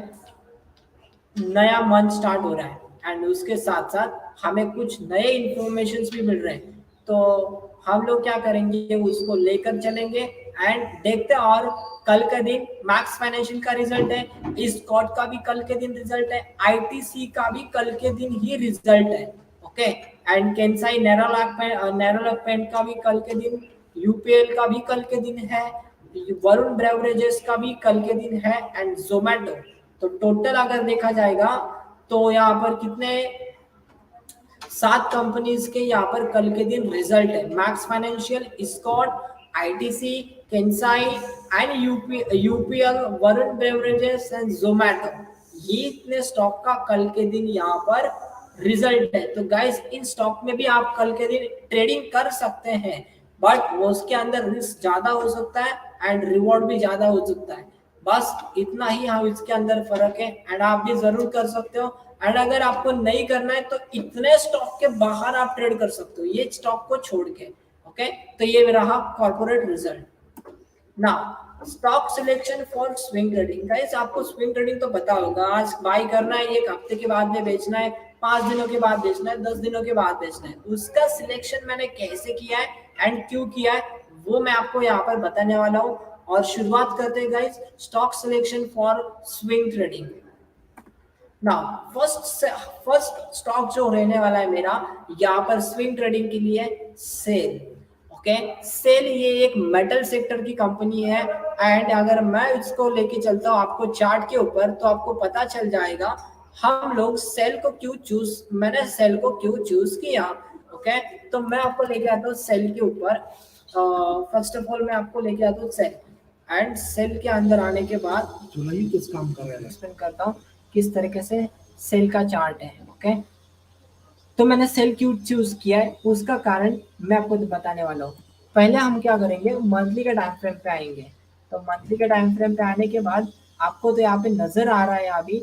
Speaker 1: नया मंथ स्टार्ट हो रहा है एंड उसके साथ साथ हमें कुछ नए इंफॉर्मेशन भी मिल रहे हैं, तो हम लोग क्या करेंगे, उसको लेकर चलेंगे एंड देखते हैं। और कल का दिन मैक्स फाइनेंशियल का रिजल्ट है, इस कॉट का भी कल के दिन रिजल्ट है, आईटीसी का भी कल के दिन ही रिजल्ट है। ओके, एंड केंसाई नेरोलैक पेंट का भी कल के दिन, यूपीएल का भी कल के दिन है, वरुण ब्रेवरेजेस का भी कल के दिन है एंड जोमेटो। तो टोटल अगर देखा जाएगा तो यहाँ पर कितने, 7 कंपनीज के यहाँ पर कल के दिन रिजल्ट है। Max financial, Scott, ITC, Kansai and UPL, Varun beverages and Zomato, ये इतने स्टॉक का कल के दिन यहाँ पर रिजल्ट है। तो गाइस इन स्टॉक में भी आप कल के दिन ट्रेडिंग कर सकते हैं, बट वो उसके अंदर रिस्क ज्यादा हो सकता है एंड रिवॉर्ड भी ज्यादा हो सकता है। बस इतना ही हम इसके अंदर फर्क है एंड आप भी जरूर कर सकते हो। एंड अगर आपको नहीं करना है तो इतने स्टॉक के बाहर आप ट्रेड कर सकते हो, ये स्टॉक को छोड़ के। ओके, तो ये रहा corporate result. Now stock selection for swing trading. Guys आपको स्विंग ट्रेडिंग तो पता होगा, आज बाई करना है, एक हफ्ते के बाद में बेचना है, 5 दिनों के बाद बेचना है, 10 दिनों के बाद बेचना है। उसका सिलेक्शन मैंने कैसे किया है एंड क्यों किया है वो मैं आपको यहाँ पर बताने वाला हूँ। और शुरुआत करते हैं guys stock selection for swing trading. Now first stock जो रहने वाला है मेरा यहाँ पर स्विंग ट्रेडिंग के लिए, सेल। ओके, सेल ये एक मेटल सेक्टर की कंपनी है एंड अगर मैं इसको लेके चलता हूँ आपको चार्ट के ऊपर तो आपको पता चल जाएगा हम लोग सेल को क्यों चूज, मैंने सेल को क्यों चूज किया। ओके, तो मैं आपको लेके आता हूँ सेल के ऊपर। फर्स्ट ऑफ ऑल मैं आपको लेके आता हूँ सेल एंड सेल के अंदर आने के बाद किस काम कर रहे हैं एक्सप्लेन करता हूँ किस तरीके से सेल का चार्ट है। ओके, तो मैंने सेल क्यों चूज किया है उसका कारण मैं आपको बताने वाला हूँ। पहले हम क्या करेंगे, मंथली के टाइम फ्रेम पे आएंगे। तो मंथली के टाइम फ्रेम पे आने के बाद आपको तो यहाँ पे नजर आ रहा है अभी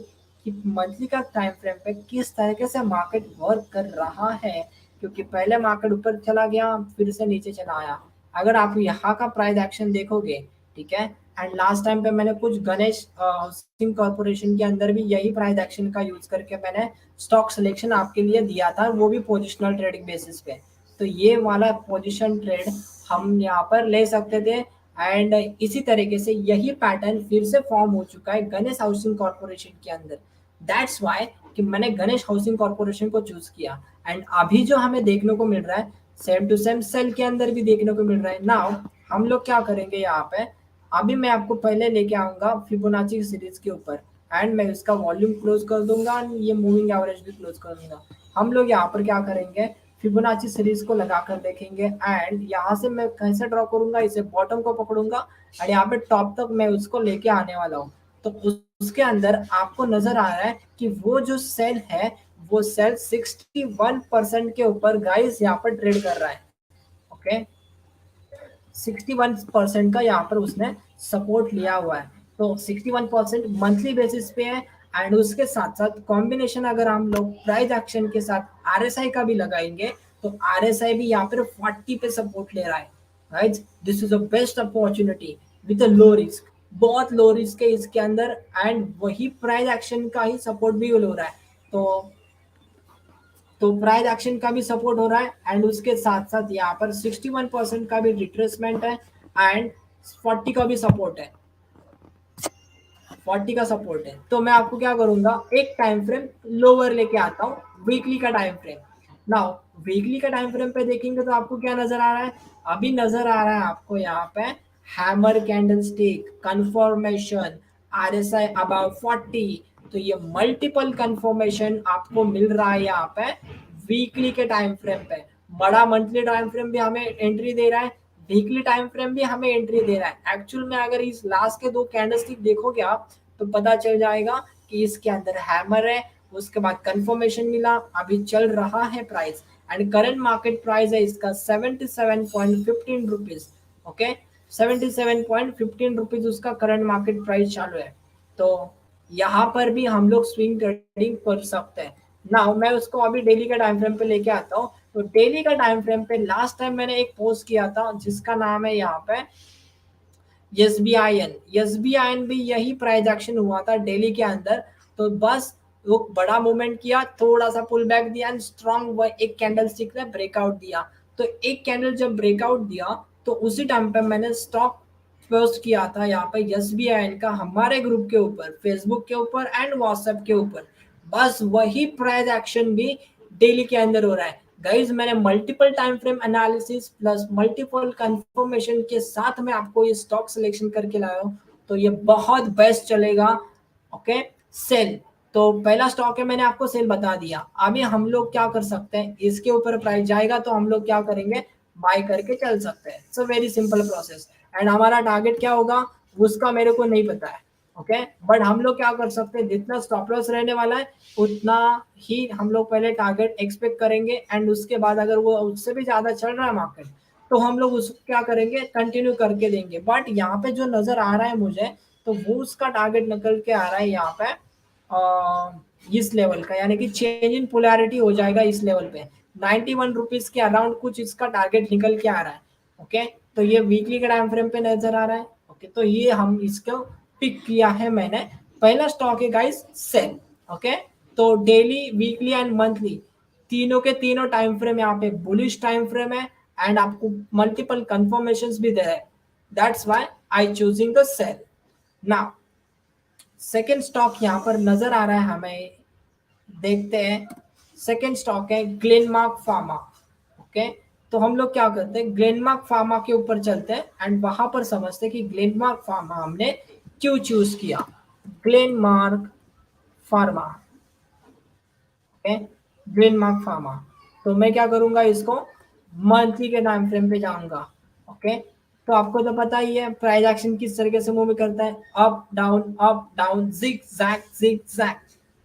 Speaker 1: कि मंथली का टाइम फ्रेम पे किस तरीके से मार्केट वर्क कर रहा है, क्योंकि पहले मार्केट ऊपर चला गया फिर से नीचे चला आया। अगर आप यहाँ का प्राइस एक्शन देखोगे, ठीक है, एंड लास्ट टाइम पे मैंने कुछ गणेश हाउसिंग कॉर्पोरेशन के अंदर भी यही प्राइस एक्शन का यूज करके मैंने स्टॉक सिलेक्शन आपके लिए दिया था, वो भी पोजिशनल ट्रेडिंग बेसिस पे। तो ये वाला पोजिशन ट्रेड हम यहाँ पर ले सकते थे एंड इसी तरीके से यही पैटर्न फिर से फॉर्म हो चुका है गणेश हाउसिंग कॉर्पोरेशन के अंदर। दैट्स वाई कि मैंने गणेश हाउसिंग कॉर्पोरेशन को चूज किया एंड अभी जो हमें देखने को मिल रहा है सेम टू सेम सेल के अंदर भी देखने को मिल रहा है। नाउ हम लोग क्या करेंगे यहाँ पे, अभी मैं आपको पहले लेके आऊंगा फिबोनाची सीरीज के ऊपर एंड मैं इसका वॉल्यूम क्लोज कर दूंगा, ये मूविंग एवरेज भी क्लोज कर दूंगा। हम लोग यहाँ पर क्या करेंगे, फिबोनाची सीरीज को लगाकर देखेंगे एंड यहाँ से मैं कैसे ड्रॉ करूंगा, इसे बॉटम को पकड़ूंगा एंड यहाँ पे टॉप तक मैं उसको लेके आने वाला हूँ। तो उसके अंदर आपको नजर आ रहा है कि वो जो सेल है वो सेल 61% के ऊपर गाइस यहाँ पर ट्रेड कर रहा है। ओके, 61% का यहाँ पर उसने सपोर्ट लिया हुआ है। तो 61% मंथली बेसिस पे है एंड उसके साथ साथ कॉम्बिनेशन अगर हम लोग प्राइस एक्शन के साथ आरएसआई का भी लगाएंगे तो आरएसआई भी यहाँ पर 40 पे सपोर्ट ले रहा है। Right, this is a best opportunity with a low risk, बहुत लो रिस्क है इसके अंदर एंड वही प्राइस एक्शन का ही सपोर्ट भी हो रहा है। तो प्राइस एक्शन का भी सपोर्ट हो रहा है एंड उसके साथ साथ यहाँ पर 61% का भी रिट्रेसमेंट है एंड 40 का भी सपोर्ट है, 40 का सपोर्ट है। तो मैं आपको क्या करूंगा, एक टाइम फ्रेम लोअर लेके आता हूँ, वीकली का टाइम फ्रेम। नाउ वीकली का टाइम फ्रेम पे देखेंगे तो आपको क्या नजर आ रहा है, अभी नजर आ रहा है आपको यहाँ पे hammer candlestick, confirmation, RSI about 40। तो ये मल्टीपल कंफर्मेशन आपको मिल रहा है यहाँ पे वीकली के टाइम फ्रेम पे। बड़ा मंथली टाइम फ्रेम भी हमें एंट्री दे रहा है, वीकली टाइम फ्रेम भी हमें एंट्री दे रहा है। एक्चुअल में अगर इस लास्ट के दो कैंडलस्टिक देखोगे आप तो पता चल जाएगा कि इसके अंदर हैमर है, उसके बाद कंफर्मेशन मिला, अभी चल रहा है price and current market price है इसका 77.15 रुपीज। ओके, 77.15 रुपीज उसका करंट मार्केट प्राइस चालू है। तो यहाँ पर भी हम लोग स्विंग ट्रेडिंग कर सकते हैं ना। मैं उसको अभी डेली का टाइम फ्रेम पे लेके आता हूँ। तो डेली का टाइम फ्रेम पे लास्ट टाइम मैंने एक पोस्ट किया था जिसका नाम है यहाँ पे एसबीआईएन। एसबीआईएन भी यही प्राइस एक्शन हुआ था डेली के अंदर। तो बस वो बड़ा मूवमेंट किया, थोड़ा सा पुल बैक दिया एंड स्ट्रॉन्ग वो एक कैंडल स्टिक ने ब्रेकआउट दिया। तो एक कैंडल जब ब्रेकआउट दिया तो उसी टाइम पे मैंने स्टॉक पोस्ट किया था यहाँ पे एसबीआईएन का हमारे ग्रुप के ऊपर, फेसबुक के ऊपर एंड व्हाट्सएप के ऊपर। बस वही प्राइस एक्शन भी डेली के अंदर हो रहा है गाइज। मैंने multiple time frame analysis plus multiple confirmation के साथ में आपको ये स्टॉक सिलेक्शन करके लाया हूँ। तो ये बहुत बेस्ट चलेगा। ओके, सेल। तो पहला स्टॉक है, मैंने आपको सेल बता दिया। अभी हम लोग क्या कर सकते हैं, इसके ऊपर प्राइस जाएगा तो हम लोग क्या करेंगे, बाय करके चल सकते हैं। So very simple process. And हमारा टारगेट क्या होगा उसका मेरे को नहीं पता है। ओके, बट हम लोग क्या कर सकते हैं, जितना स्टॉप लॉस रहने वाला है उतना ही हम लोग पहले टारगेट एक्सपेक्ट करेंगे एंड उसके बाद अगर वो उससे भी ज्यादा चल रहा है मार्केट तो हम लोग उसको क्या करेंगे, कंटिन्यू करके देंगे। बट यहाँ पे जो नजर आ रहा है मुझे, तो वो उसका टारगेट निकल के आ रहा है यहाँ पे इस लेवल का, यानी कि चेंज इन पोलैरिटी हो जाएगा इस लेवल पे। 91 रुपीज के अराउंड कुछ इसका टारगेट निकल के आ रहा है। ओके, तो ये वीकली के टाइम फ्रेम पे नजर आ रहा है। ओके, तो ये हम इसको पिक किया है मैंने। पहला स्टॉक है गाइस सेल। ओके, तो डेली, वीकली एंड मंथली तीनों के तीनों टाइम फ्रेम यहाँ पे बुलिश टाइम फ्रेम है एंड आपको मल्टीपल कंफर्मेशंस भी दे रहे हैं। That's why I choosing the SAIL. Now second stock यहाँ पर नजर आ रहा है हमें, देखते हैं। सेकेंड स्टॉक है ग्लेनमार्क फार्मा। ओके, तो हम लोग क्या करते हैं, ग्लेनमार्क फार्मा के ऊपर चलते हैं एंड वहां पर समझते हैं कि ग्लेनमार्क फार्मा हमने क्यों चूज किया। Glenmark pharma, okay, Glenmark pharma. तो मैं क्या करूंगा, इसको मंथली के टाइम फ्रेम पे जाऊंगा। ओके, तो आपको तो पता ही है प्राइस एक्शन किस तरीके से मूव करता है, up down zig zag,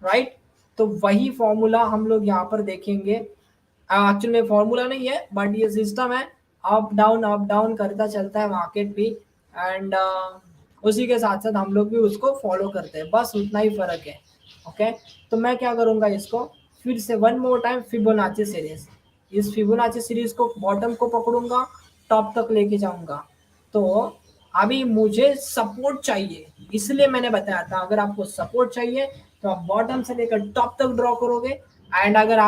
Speaker 1: right. तो वही फॉर्मूला हम लोग यहाँ पर देखेंगे। एक्चुअल में फॉर्मूला नहीं है बट ये सिस्टम है, अप डाउन करता चलता है मार्केट भी एंड उसी के साथ साथ हम लोग भी उसको फॉलो करते हैं, बस उतना ही फर्क है। ओके, तो मैं क्या करूंगा, इसको फिर से one more time Fibonacci series, इस फिबोनाची सीरीज को बॉटम को पकड़ूंगा, टॉप तक लेके जाऊंगा। तो अभी मुझे सपोर्ट चाहिए, इसलिए मैंने बताया था अगर आपको सपोर्ट चाहिए तो आप बॉटम से लेकर टॉप तक ड्रॉ करोगे एंड अगर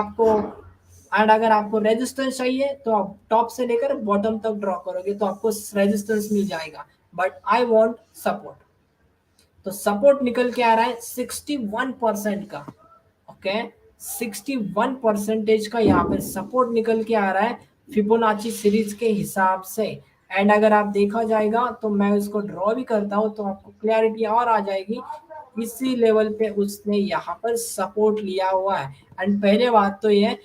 Speaker 1: आपको रेजिस्टेंस चाहिए तो आप टॉप से लेकर बॉटम तक ड्रॉ करोगे तो आपको रेजिस्टेंस मिल जाएगा। बट आई वांट सपोर्ट, तो सपोर्ट निकल के आ रहा है 61% का। ओके, 61% का यहाँ पे सपोर्ट निकल के आ रहा है फिबोनाची सीरीज के हिसाब से। एंड अगर आप देखा जाएगा तो मैं इसको ड्रॉ भी करता हूँ तो आपको क्लैरिटी और आ जाएगी। इसी लेवल पे उसने यहाँ पर सपोर्ट लिया हुआ है। एंड पहले बात तो ये,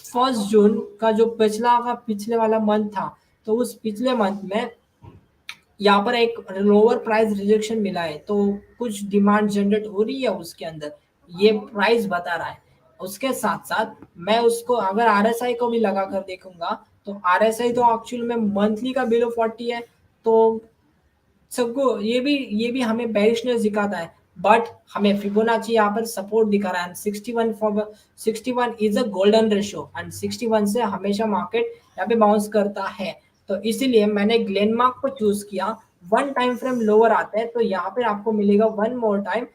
Speaker 1: 1 जून का जो पिछले वाला मंथ था, तो उस पिछले मंथ में यहाँ पर एक लोअर प्राइस रिजेक्शन मिला है, तो कुछ डिमांड जनरेट हो रही है उसके अंदर, ये प्राइस बता रहा है। उसके साथ साथ मैं उसको अगर आरएसआई को भी लगा कर देखूंगा तो आरएसआई तो एक्चुअल में मंथली का बिलो 40 है। तो सबको ये भी हमें बेरिशनेस दिखाता है, बट हमें फिबोनाची यहाँ पर सपोर्ट दिखा रहा है। 61 is a golden ratio and 61 से हमेशा मार्केट यहाँ पे बाउंस करता है। तो इसीलिए मैंने ग्लेनमार्क को चूज किया। वन टाइम फ्रेम लोअर आता है तो यहाँ पे आपको मिलेगा one more time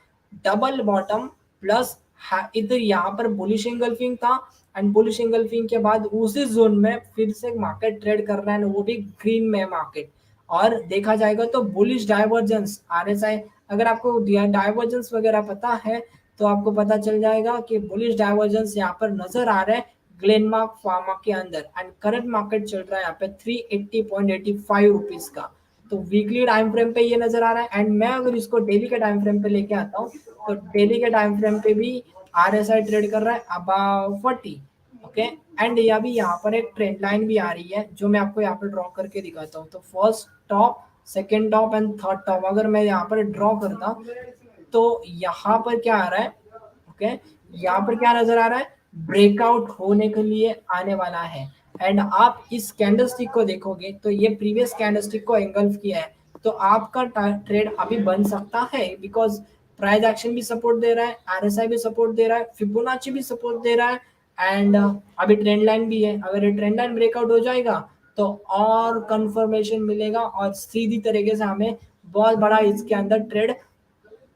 Speaker 1: double bottom plus, इधर यहाँ पर बुलिश एंगल्फिंग था एंड बुलिश एंगल्फिंग के बाद उसी जोन में फिर से मार्केट ट्रेड कर रहा है, वो भी ग्रीन में मार्केट। और देखा जाएगा तो बुलिश डाइवर्जेंस आरएसआई, अगर आपको डाइवर्जेंस वगैरह पता है तो आपको पता चल जाएगा कि बुलिश डाइवर्जेंस यहाँ पर नजर आ रहा है ग्लेनमार्क फार्मा के अंदर एंड करंट मार्केट चल रहा है यहाँ पे 380.85 रुपीज का। तो वीकली टाइम फ्रेम पे ये नजर आ रहा है। एंड मैं अगर इसको डेली के टाइम फ्रेम पे लेके आता हूँ तो डेली के टाइम फ्रेम पे भी RSI ट्रेड कर रहा है अबाव 40। ओके, एंड या भी यहाँ पर एक ट्रेंड लाइन भी आ रही है जो मैं आपको यहाँ पर ड्रॉ करके दिखाता हूँ। तो first top, second top and third top अगर मैं यहाँ पर ड्रॉ करता हूँ तो यहाँ पर क्या आ रहा है, ओके, यहाँ पर क्या नजर आ रहा है, ब्रेकआउट होने के लिए आने वाला है। एंड आप इस कैंडलस्टिक को देखोगे तो ये प्रीवियस कैंडलस्टिक को एंगल्फ किया है, तो आपका ट्रेड अभी बन सकता है बिकॉज प्राइस एक्शन भी सपोर्ट दे रहा है, RSI भी सपोर्ट दे रहा है, फिबोनाची भी सपोर्ट दे रहा है, एंड अभी ट्रेंड लाइन भी है। अगर ये ट्रेंड लाइन ब्रेकआउट हो जाएगा तो और कंफर्मेशन मिलेगा और सीधी तरीके से हमें बहुत बड़ा इसके अंदर ट्रेड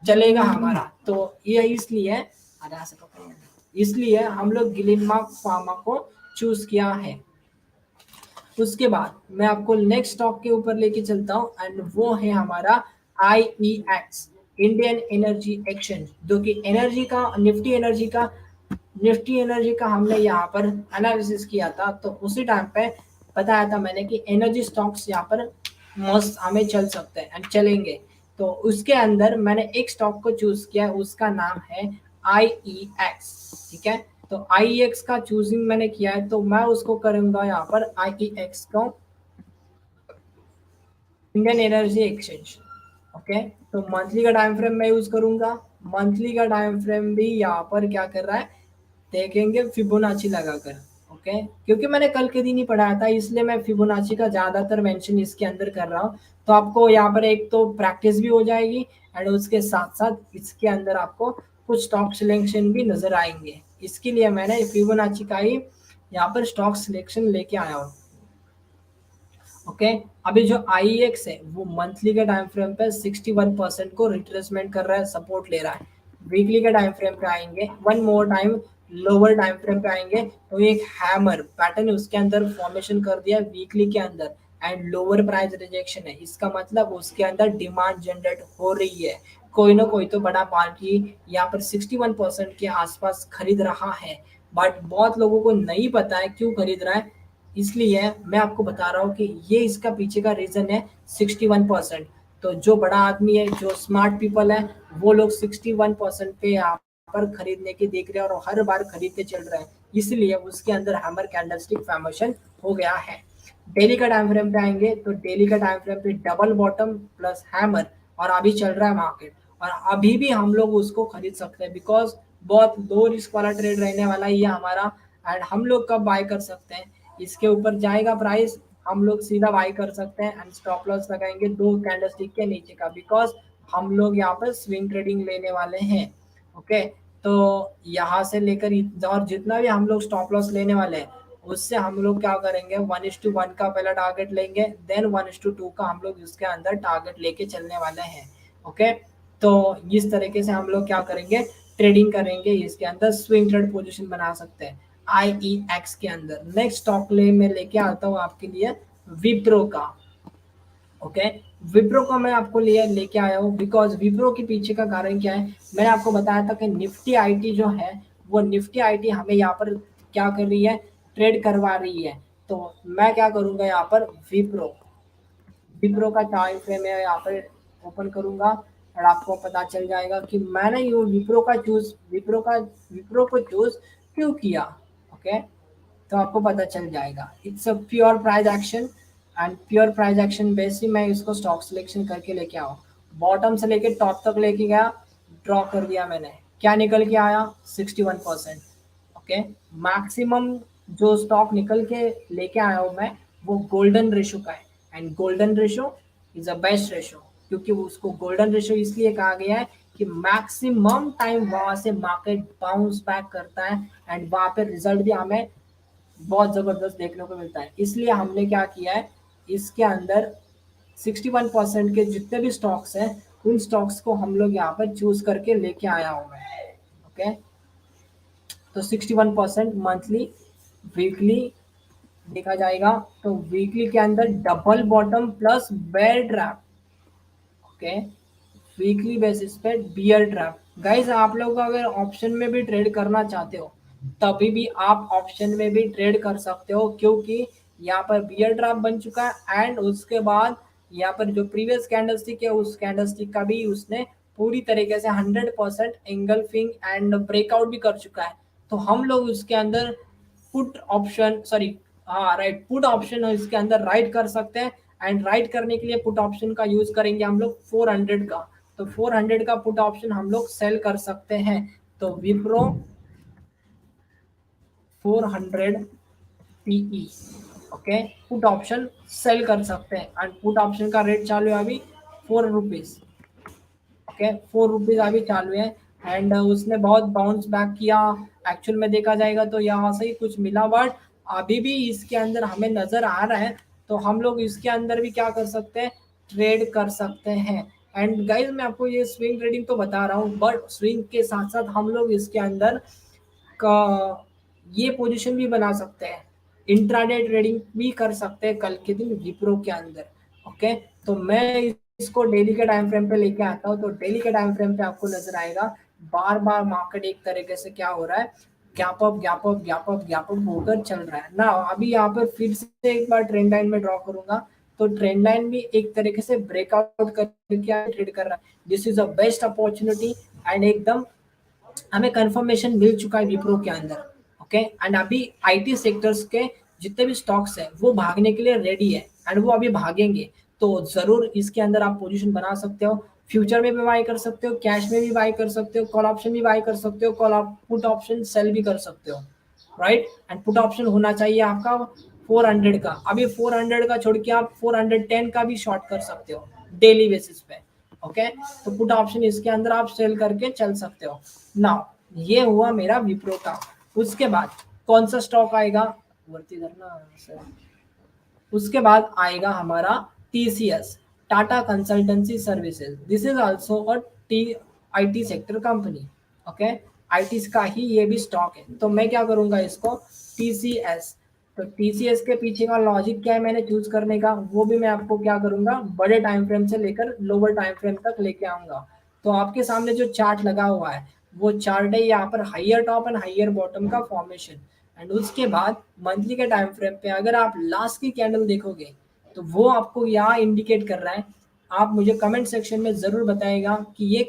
Speaker 1: चलेगा हमारा। तो ये इसलिए इसलिए हम लोग ग्लेनमार्क फार्मा को चूज किया है। उसके बाद मैं आपको नेक्स्ट स्टॉक के ऊपर लेके चलता हूँ एंड वो है हमारा IEX, इंडियन एनर्जी एक्सचेंज, जो कि निफ्टी एनर्जी का हमने यहाँ पर एनालिसिस किया था। तो उसी टाइम पे बताया था मैंने कि एनर्जी स्टॉक्स यहाँ पर मस्त हमें चल सकते हैं एंड चलेंगे। तो उसके अंदर मैंने एक स्टॉक को चूज किया, उसका नाम है IEX। ठीक है, तो IEX का चूजिंग मैंने किया है तो मैं उसको करूंगा यहाँ पर IEX को इंडियन एनर्जी एक्सचेंज। ओके, तो मंथली का टाइम फ्रेम मैं यूज करूंगा। मंथली का टाइम फ्रेम भी यहाँ पर क्या कर रहा है देखेंगे फिबोनाची लगाकर। ओके, क्योंकि मैंने कल के दिन ही पढ़ाया था इसलिए मैं फिबोनाची का ज्यादातर मेंशन इसके अंदर कर रहा हूँ। तो आपको यहाँ पर एक तो प्रैक्टिस भी हो जाएगी एंड उसके साथ साथ इसके अंदर आपको कुछ स्टॉक सिलेक्शन भी नजर आएंगे। इसके लिए मैंने फिबोनाची का ही यहाँ पर स्टॉक सिलेक्शन लेके आया हूँ। ओके, अभी जो IEX है वो मंथली के टाइम फ्रेम पे 61% को रिट्रेसमेंट कर रहा है, सपोर्ट ले रहा है। वीकली के टाइम फ्रेम पे आएंगे, one more time lower time frame पे आएंगे तो एक हैमर पैटर्न उसके अंदर फॉर्मेशन कर दिया वीकली के अंदर एंड लोअर प्राइस रिजेक्शन है। इसका मतलब उसके अंदर डिमांड जनरेट हो रही है, कोई ना कोई तो बड़ा पार्टी यहाँ पर 61% के आसपास खरीद रहा है। बट बहुत लोगों को नहीं पता है क्यों खरीद रहा है, इसलिए मैं आपको बता रहा हूँ कि ये इसका पीछे का रीजन है 61%। तो जो बड़ा आदमी है, जो स्मार्ट पीपल है, वो लोग 61% पे यहाँ पर खरीदने की देख रहे हैं और हर बार खरीदते चल रहे हैं, इसलिए उसके अंदर हैमर कैंडलस्टिक फॉर्मेशन हो गया है। डेली का टाइम फ्रेम पे आएंगे तो डेली का टाइम फ्रेम पे डबल बॉटम प्लस हैमर और अभी चल रहा है मार्केट और अभी भी हम लोग उसको खरीद सकते हैं बिकॉज बहुत लो रिस्क वाला ट्रेड रहने वाला है ये हमारा। एंड हम लोग कब बाय कर सकते हैं, इसके ऊपर जाएगा प्राइस, हम लोग सीधा बाई कर सकते हैं एंड स्टॉप लॉस लगाएंगे दो कैंडलस्टिक के नीचे का बिकॉज हम लोग यहाँ पर स्विंग ट्रेडिंग लेने वाले हैं। ओके, तो यहाँ से लेकर और जितना भी हम लोग स्टॉप लॉस लेने वाले हैं उससे हम लोग क्या करेंगे 1:1 का पहला टारगेट लेंगे, देन 1:2 का हम लोग इसके अंदर टारगेट लेके चलने वाले हैं। ओके, तो इस तरीके से हम लोग क्या करेंगे ट्रेडिंग करेंगे, इसके अंदर स्विंग ट्रेड पोजीशन बना सकते हैं IEX के अंदर। नेक्स्ट स्टॉक में लेके आता हूँ आपके लिए विप्रो का। ओके, विप्रो का मैं आपको लिए लेके आया हूँ बिकॉज विप्रो के पीछे का कारण क्या है, मैंने आपको बताया था कि निफ्टी आईटी जो है वो निफ्टी आईटी हमें यहाँ पर क्या कर रही है, ट्रेड करवा रही है। तो मैं क्या करूंगा यहाँ पर विप्रो विप्रो का टाइम फ्रेम है यहाँ पर ओपन करूंगा और आपको पता चल जाएगा कि मैंने ये विप्रो को चूज क्यों किया। ओके, तो आपको पता चल जाएगा it's a pure price action and pure price action base ही मैं इसको स्टॉक सिलेक्शन करके लेके आऊँ। बॉटम से लेके टॉप तक लेके गया, ड्रॉ कर दिया मैंने, क्या निकल के आया 61%। ओके, मैक्सिमम जो स्टॉक निकल के लेके आया हूँ मैं वो गोल्डन रेशो का है and golden ratio is a best ratio क्योंकि उसको गोल्डन रेशो इसलिए कहा गया है कि मैक्सिमम टाइम वहां से मार्केट बाउंस बैक करता है एंड वहां पे रिजल्ट भी हमें बहुत जबरदस्त देखने को मिलता है। इसलिए हमने क्या किया है, इसके अंदर 61% के जितने भी स्टॉक्स हैं उन स्टॉक्स को हम लोग यहाँ पर चूज करके लेके आया हूँ मैं। ओके, तो 61% मंथली, वीकली देखा जाएगा तो वीकली के अंदर double bottom plus bear trap. Okay, weekly basis पे बियर ट्रैप। गाइस आप लोग अगर ऑप्शन में भी ट्रेड करना चाहते हो तभी भी आप ऑप्शन में भी ट्रेड कर सकते हो क्योंकि यहाँ पर बियर ट्रैप बन चुका है एंड उसके बाद यहाँ पर जो प्रीवियस कैंडलस्टिक है उस कैंडलस्टिक का भी उसने पूरी तरीके से 100% एंगल्फिंग एंड ब्रेकआउट भी कर चुका है। तो हम लोग उसके अंदर पुट ऑप्शन, सॉरी हाँ राइट, पुट ऑप्शन इसके अंदर राइट कर सकते हैं। एंड राइट करने के लिए पुट ऑप्शन का यूज करेंगे हम लोग 400 का। तो 400 का पुट ऑप्शन हम लोग सेल कर सकते हैं। तो Wipro 400 PE, okay, put option sell कर सकते हैं। एंड पुट ऑप्शन का रेट चालू है अभी 4 रुपीज, ओके, 4 रुपीज अभी चालू है। एंड उसने बहुत बाउंस बैक किया। एक्चुअल में देखा जाएगा तो यहाँ से ही कुछ मिला, बट अभी भी इसके अंदर हमें नजर आ रहा है। तो हम लोग इसके अंदर भी क्या कर सकते हैं, ट्रेड कर सकते हैं। एंड गाइस मैं आपको ये स्विंग ट्रेडिंग तो बता रहा हूँ, बट स्विंग के साथ साथ हम लोग इसके अंदर का ये पोजीशन भी बना सकते हैं, इंट्राडे ट्रेडिंग भी कर सकते हैं कल के दिन विप्रो के अंदर। ओके, तो मैं इसको डेली के टाइम फ्रेम पे लेके आता हूँ। तो डेली के टाइम फ्रेम पे आपको नजर आएगा बार बार मार्केट एक तरीके से क्या हो रहा है, gap up gap up gap up gap up होकर चल रहा है ना। अभी यहाँ पर फिर से एक बार ट्रेंड लाइन में ड्रॉ करूंगा, तो ट्रेंड लाइन भी एक तरीके से ब्रेकआउट करके ट्रेड कर रहा है। This is a best opportunity and एकदम हमें कंफर्मेशन मिल चुका है विप्रो के अंदर। ओके, एंड अभी आईटी सेक्टर्स के जितने भी स्टॉक्स है वो भागने के लिए रेडी है एंड वो अभी भागेंगे। तो जरूर इसके अंदर आप पोजीशन बना सकते हो। फ्यूचर में भी बाय कर सकते हो, कैश में भी बाय कर सकते हो, कॉल ऑप्शन भी बाय कर सकते हो, कॉल पुट ऑप्शन सेल भी कर सकते हो, राइट। एंड पुट ऑप्शन होना चाहिए आपका 400 का। अभी 400 का छोड़ के आप 410 का भी शॉर्ट कर सकते हो डेली बेसिस पे। ओके, तो पुट ऑप्शन इसके अंदर आप सेल करके चल सकते हो। नाउ ये हुआ मेरा विप्रो का। उसके बाद कौन सा स्टॉक आएगा, वर्ती करना सर। उसके बाद आएगा हमारा TCS, Tata consultancy services. This is also a T IT sector company, okay, IT का ही ये भी स्टॉक है। तो मैं क्या करूंगा इसको, टीसीएस। तो टीसीएस के पीछे का लॉजिक क्या है मैंने चूज करने का, वो भी मैं आपको क्या करूंगा बड़े टाइम फ्रेम से लेकर लोअर टाइम फ्रेम तक लेके आऊंगा। तो आपके सामने जो चार्ट लगा हुआ है वो चार्ट है यहाँ पर higher top and higher bottom का फॉर्मेशन। एंड उसके बाद मंथली के टाइम फ्रेम पे अगर आप लास्ट की कैंडल देखोगे तो वो आपको यहाँ इंडिकेट कर रहा है। आप मुझे कमेंट सेक्शन में जरूर बताएगा कि ये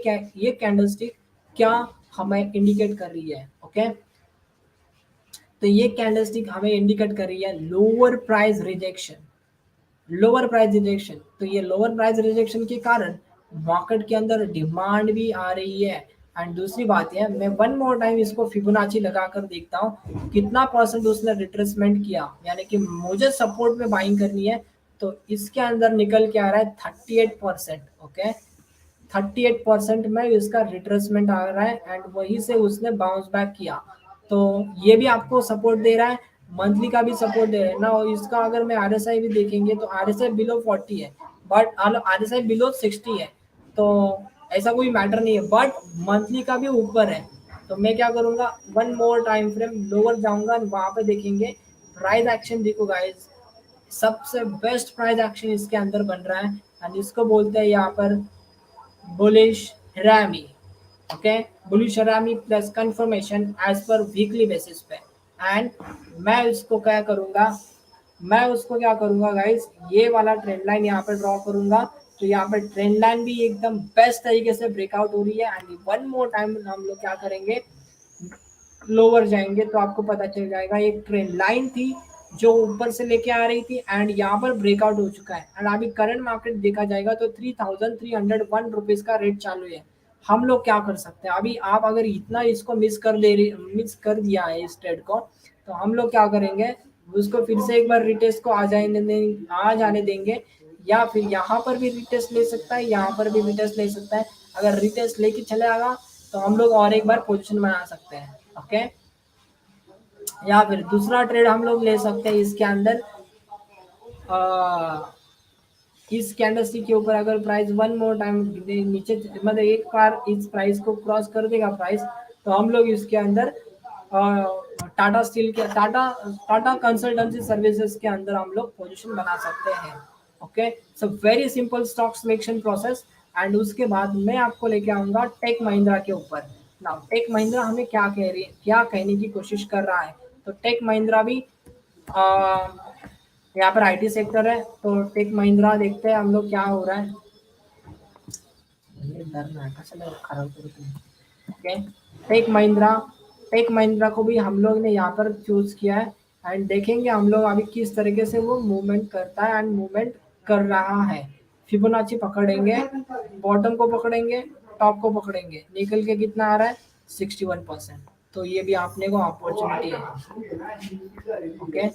Speaker 1: कैंडलस्टिक क्या हमें इंडिकेट कर रही है। ओके, तो ये कैंडलस्टिक हमें इंडिकेट कर रही है lower price rejection, lower price rejection. तो ये लोअर प्राइस रिजेक्शन के कारण मार्केट के अंदर डिमांड भी आ रही है। एंड दूसरी बात है, मैं वन मोर टाइम इसको फिबोनाची लगाकर देखता हूँ कितना परसेंट उसने रिट्रेसमेंट किया, यानी कि मुझे सपोर्ट में बाइंग करनी है। तो इसके अंदर निकल के आ रहा है 38%। ओके, 38% में इसका रिट्रेसमेंट आ रहा है एंड वहीं से उसने बाउंस बैक किया। तो ये भी आपको सपोर्ट दे रहा है, मंथली का भी सपोर्ट दे रहा है ना। और इसका अगर मैं आरएसआई भी देखेंगे तो आरएसआई बिलो 40 है, बट आरएसआई बिलो 60 है। तो ऐसा कोई मैटर नहीं है, बट मंथली का भी ऊपर है। तो मैं क्या करूंगा, one more time frame lower जाऊंगा, वहां पे देखेंगे प्राइस एक्शन। देखो गाइस, सबसे बेस्ट प्राइस एक्शन इसके अंदर बन रहा है एंड इसको बोलते हैं यहाँ पर bullish Rami, ओके, बुलिश रामी plus confirmation as per weekly basis पे। एंड मैं उसको क्या करूंगा, मैं उसको क्या करूंगा गाइस, ये वाला ट्रेंड लाइन यहाँ पे ड्रॉ करूंगा। तो यहाँ पे ट्रेंड लाइन भी एकदम बेस्ट तरीके से ब्रेकआउट हो रही है। एंड वन मोर टाइम हम लोग क्या करेंगे, लोअर जाएंगे तो आपको पता चल जाएगा एक ट्रेंड लाइन थी जो ऊपर से लेके आ रही थी एंड यहाँ पर ब्रेकआउट हो चुका है। एंड अभी करंट मार्केट देखा जाएगा तो 3301 रुपीज का रेट चालू है। हम लोग क्या कर सकते हैं, अभी आप अगर इतना इसको मिस कर दिया है इस ट्रेड को, तो हम लोग क्या करेंगे, उसको फिर से एक बार रिटेस्ट को आ जाने देंगे। या फिर यहाँ पर भी रिटेस्ट ले सकता है, यहाँ पर भी रिटेस्ट ले सकता है। अगर रिटेस्ट लेके चले आएगा तो हम लोग और एक बार पोजीशन बना सकते हैं। ओके, या फिर दूसरा ट्रेड हम लोग ले सकते हैं इसके अंदर, इस कैंडलस्टिक के ऊपर अगर प्राइस वन मोर टाइम नीचे, मतलब एक बार इस प्राइस को क्रॉस कर देगा प्राइस, तो हम लोग इसके अंदर टाटा स्टील के टाटा कंसल्टेंसी सर्विसेज के अंदर हम लोग पोजीशन बना सकते हैं। Okay, so very simple stock selection process. And उसके बाद मैं आपको लेके आऊंगा टेक महिंद्रा के ऊपर। नाउ टेक महिंद्रा हमें क्या कह रही है, क्या कहने की कोशिश कर रहा है। तो टेक महिंद्रा भी यहाँ पर आईटी सेक्टर है, तो टेक महिंद्रा देखते हैं हम लोग क्या हो रहा है। ओके, टेक महिंद्रा को भी हम लोग ने यहाँ पर चूज किया है एंड देखेंगे हम लोग अभी किस तरीके से वो मूवमेंट करता है एंड मूवमेंट कर रहा है। फिबोनाची पकड़ेंगे, बॉटम को पकड़ेंगे, टॉप को पकड़ेंगे, निकल के कितना आ रहा है 61%। तो ये भी आपने को अपॉर्चुनिटी है। ओके,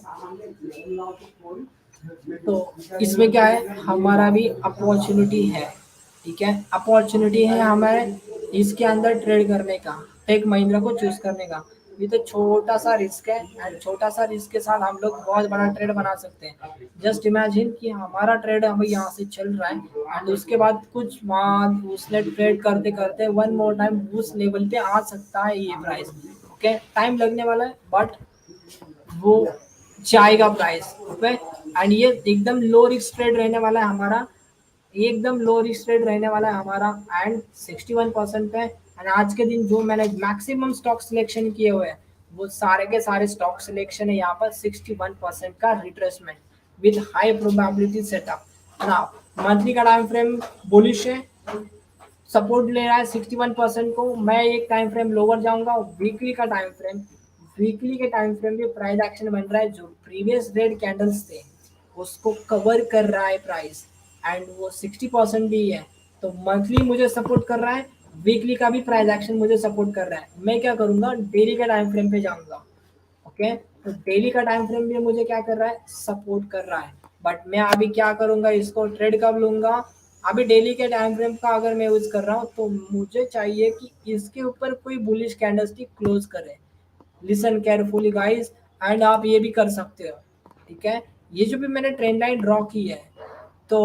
Speaker 1: तो इसमें क्या है, हमारा भी अपॉर्चुनिटी है। ठीक है, अपॉर्चुनिटी है हमारे इसके अंदर ट्रेड करने का, टेक महिंद्रा को चूज करने का। ये तो छोटा सा रिस्क है एंड छोटा सा रिस्क के साथ हम लोग बहुत बड़ा ट्रेड बना सकते हैं। जस्ट इमेजिन कि हमारा ट्रेड हमें यहाँ से चल रहा है एंड उसके बाद कुछ बाद उसने ट्रेड करते करते वन मोर टाइम उस लेवल पे आ सकता है ये प्राइस। ओके, टाइम लगने वाला है बट वो जाएगा प्राइस। ओके, एंड ये एकदम लो रिस्क ट्रेड रहने वाला है हमारा, एकदम लो रिस्क रेट रहने वाला है हमारा एंड 61% पे। एंड आज के दिन जो मैंने मैक्सिमम स्टॉक सिलेक्शन किए हुए हैं वो सारे के सारे स्टॉक सिलेक्शन है यहाँ पर 61% का retracement with high probability setup. Now monthly का टाइम फ्रेम बुलिश है, सपोर्ट ले रहा है 61% को। मैं एक टाइम फ्रेम लोअर जाऊंगा, वीकली का टाइम फ्रेम, वीकली के टाइम फ्रेम भी प्राइस एक्शन बन रहा है, जो प्रीवियस रेड कैंडल्स थे उसको कवर कर रहा है प्राइस एंड वो 60% भी है। तो मंथली मुझे सपोर्ट कर रहा है, वीकली का भी प्राइस एक्शन मुझे सपोर्ट कर रहा है। मैं क्या करूंगा, डेली के टाइम फ्रेम पे जाऊंगा। ओके, तो डेली का टाइम फ्रेम भी मुझे क्या कर रहा है, सपोर्ट कर रहा है। बट मैं अभी क्या करूंगा, इसको ट्रेड कब लूंगा, अभी डेली के टाइम फ्रेम का अगर मैं यूज कर रहा हूँ तो मुझे चाहिए कि इसके ऊपर कोई बुलिश कैंडलस्टिक क्लोज करे। लिसन केयरफुली गाइस, एंड आप ये भी कर सकते हो। ठीक है, ये जो भी मैंने ट्रेंड लाइन ड्रॉ की है तो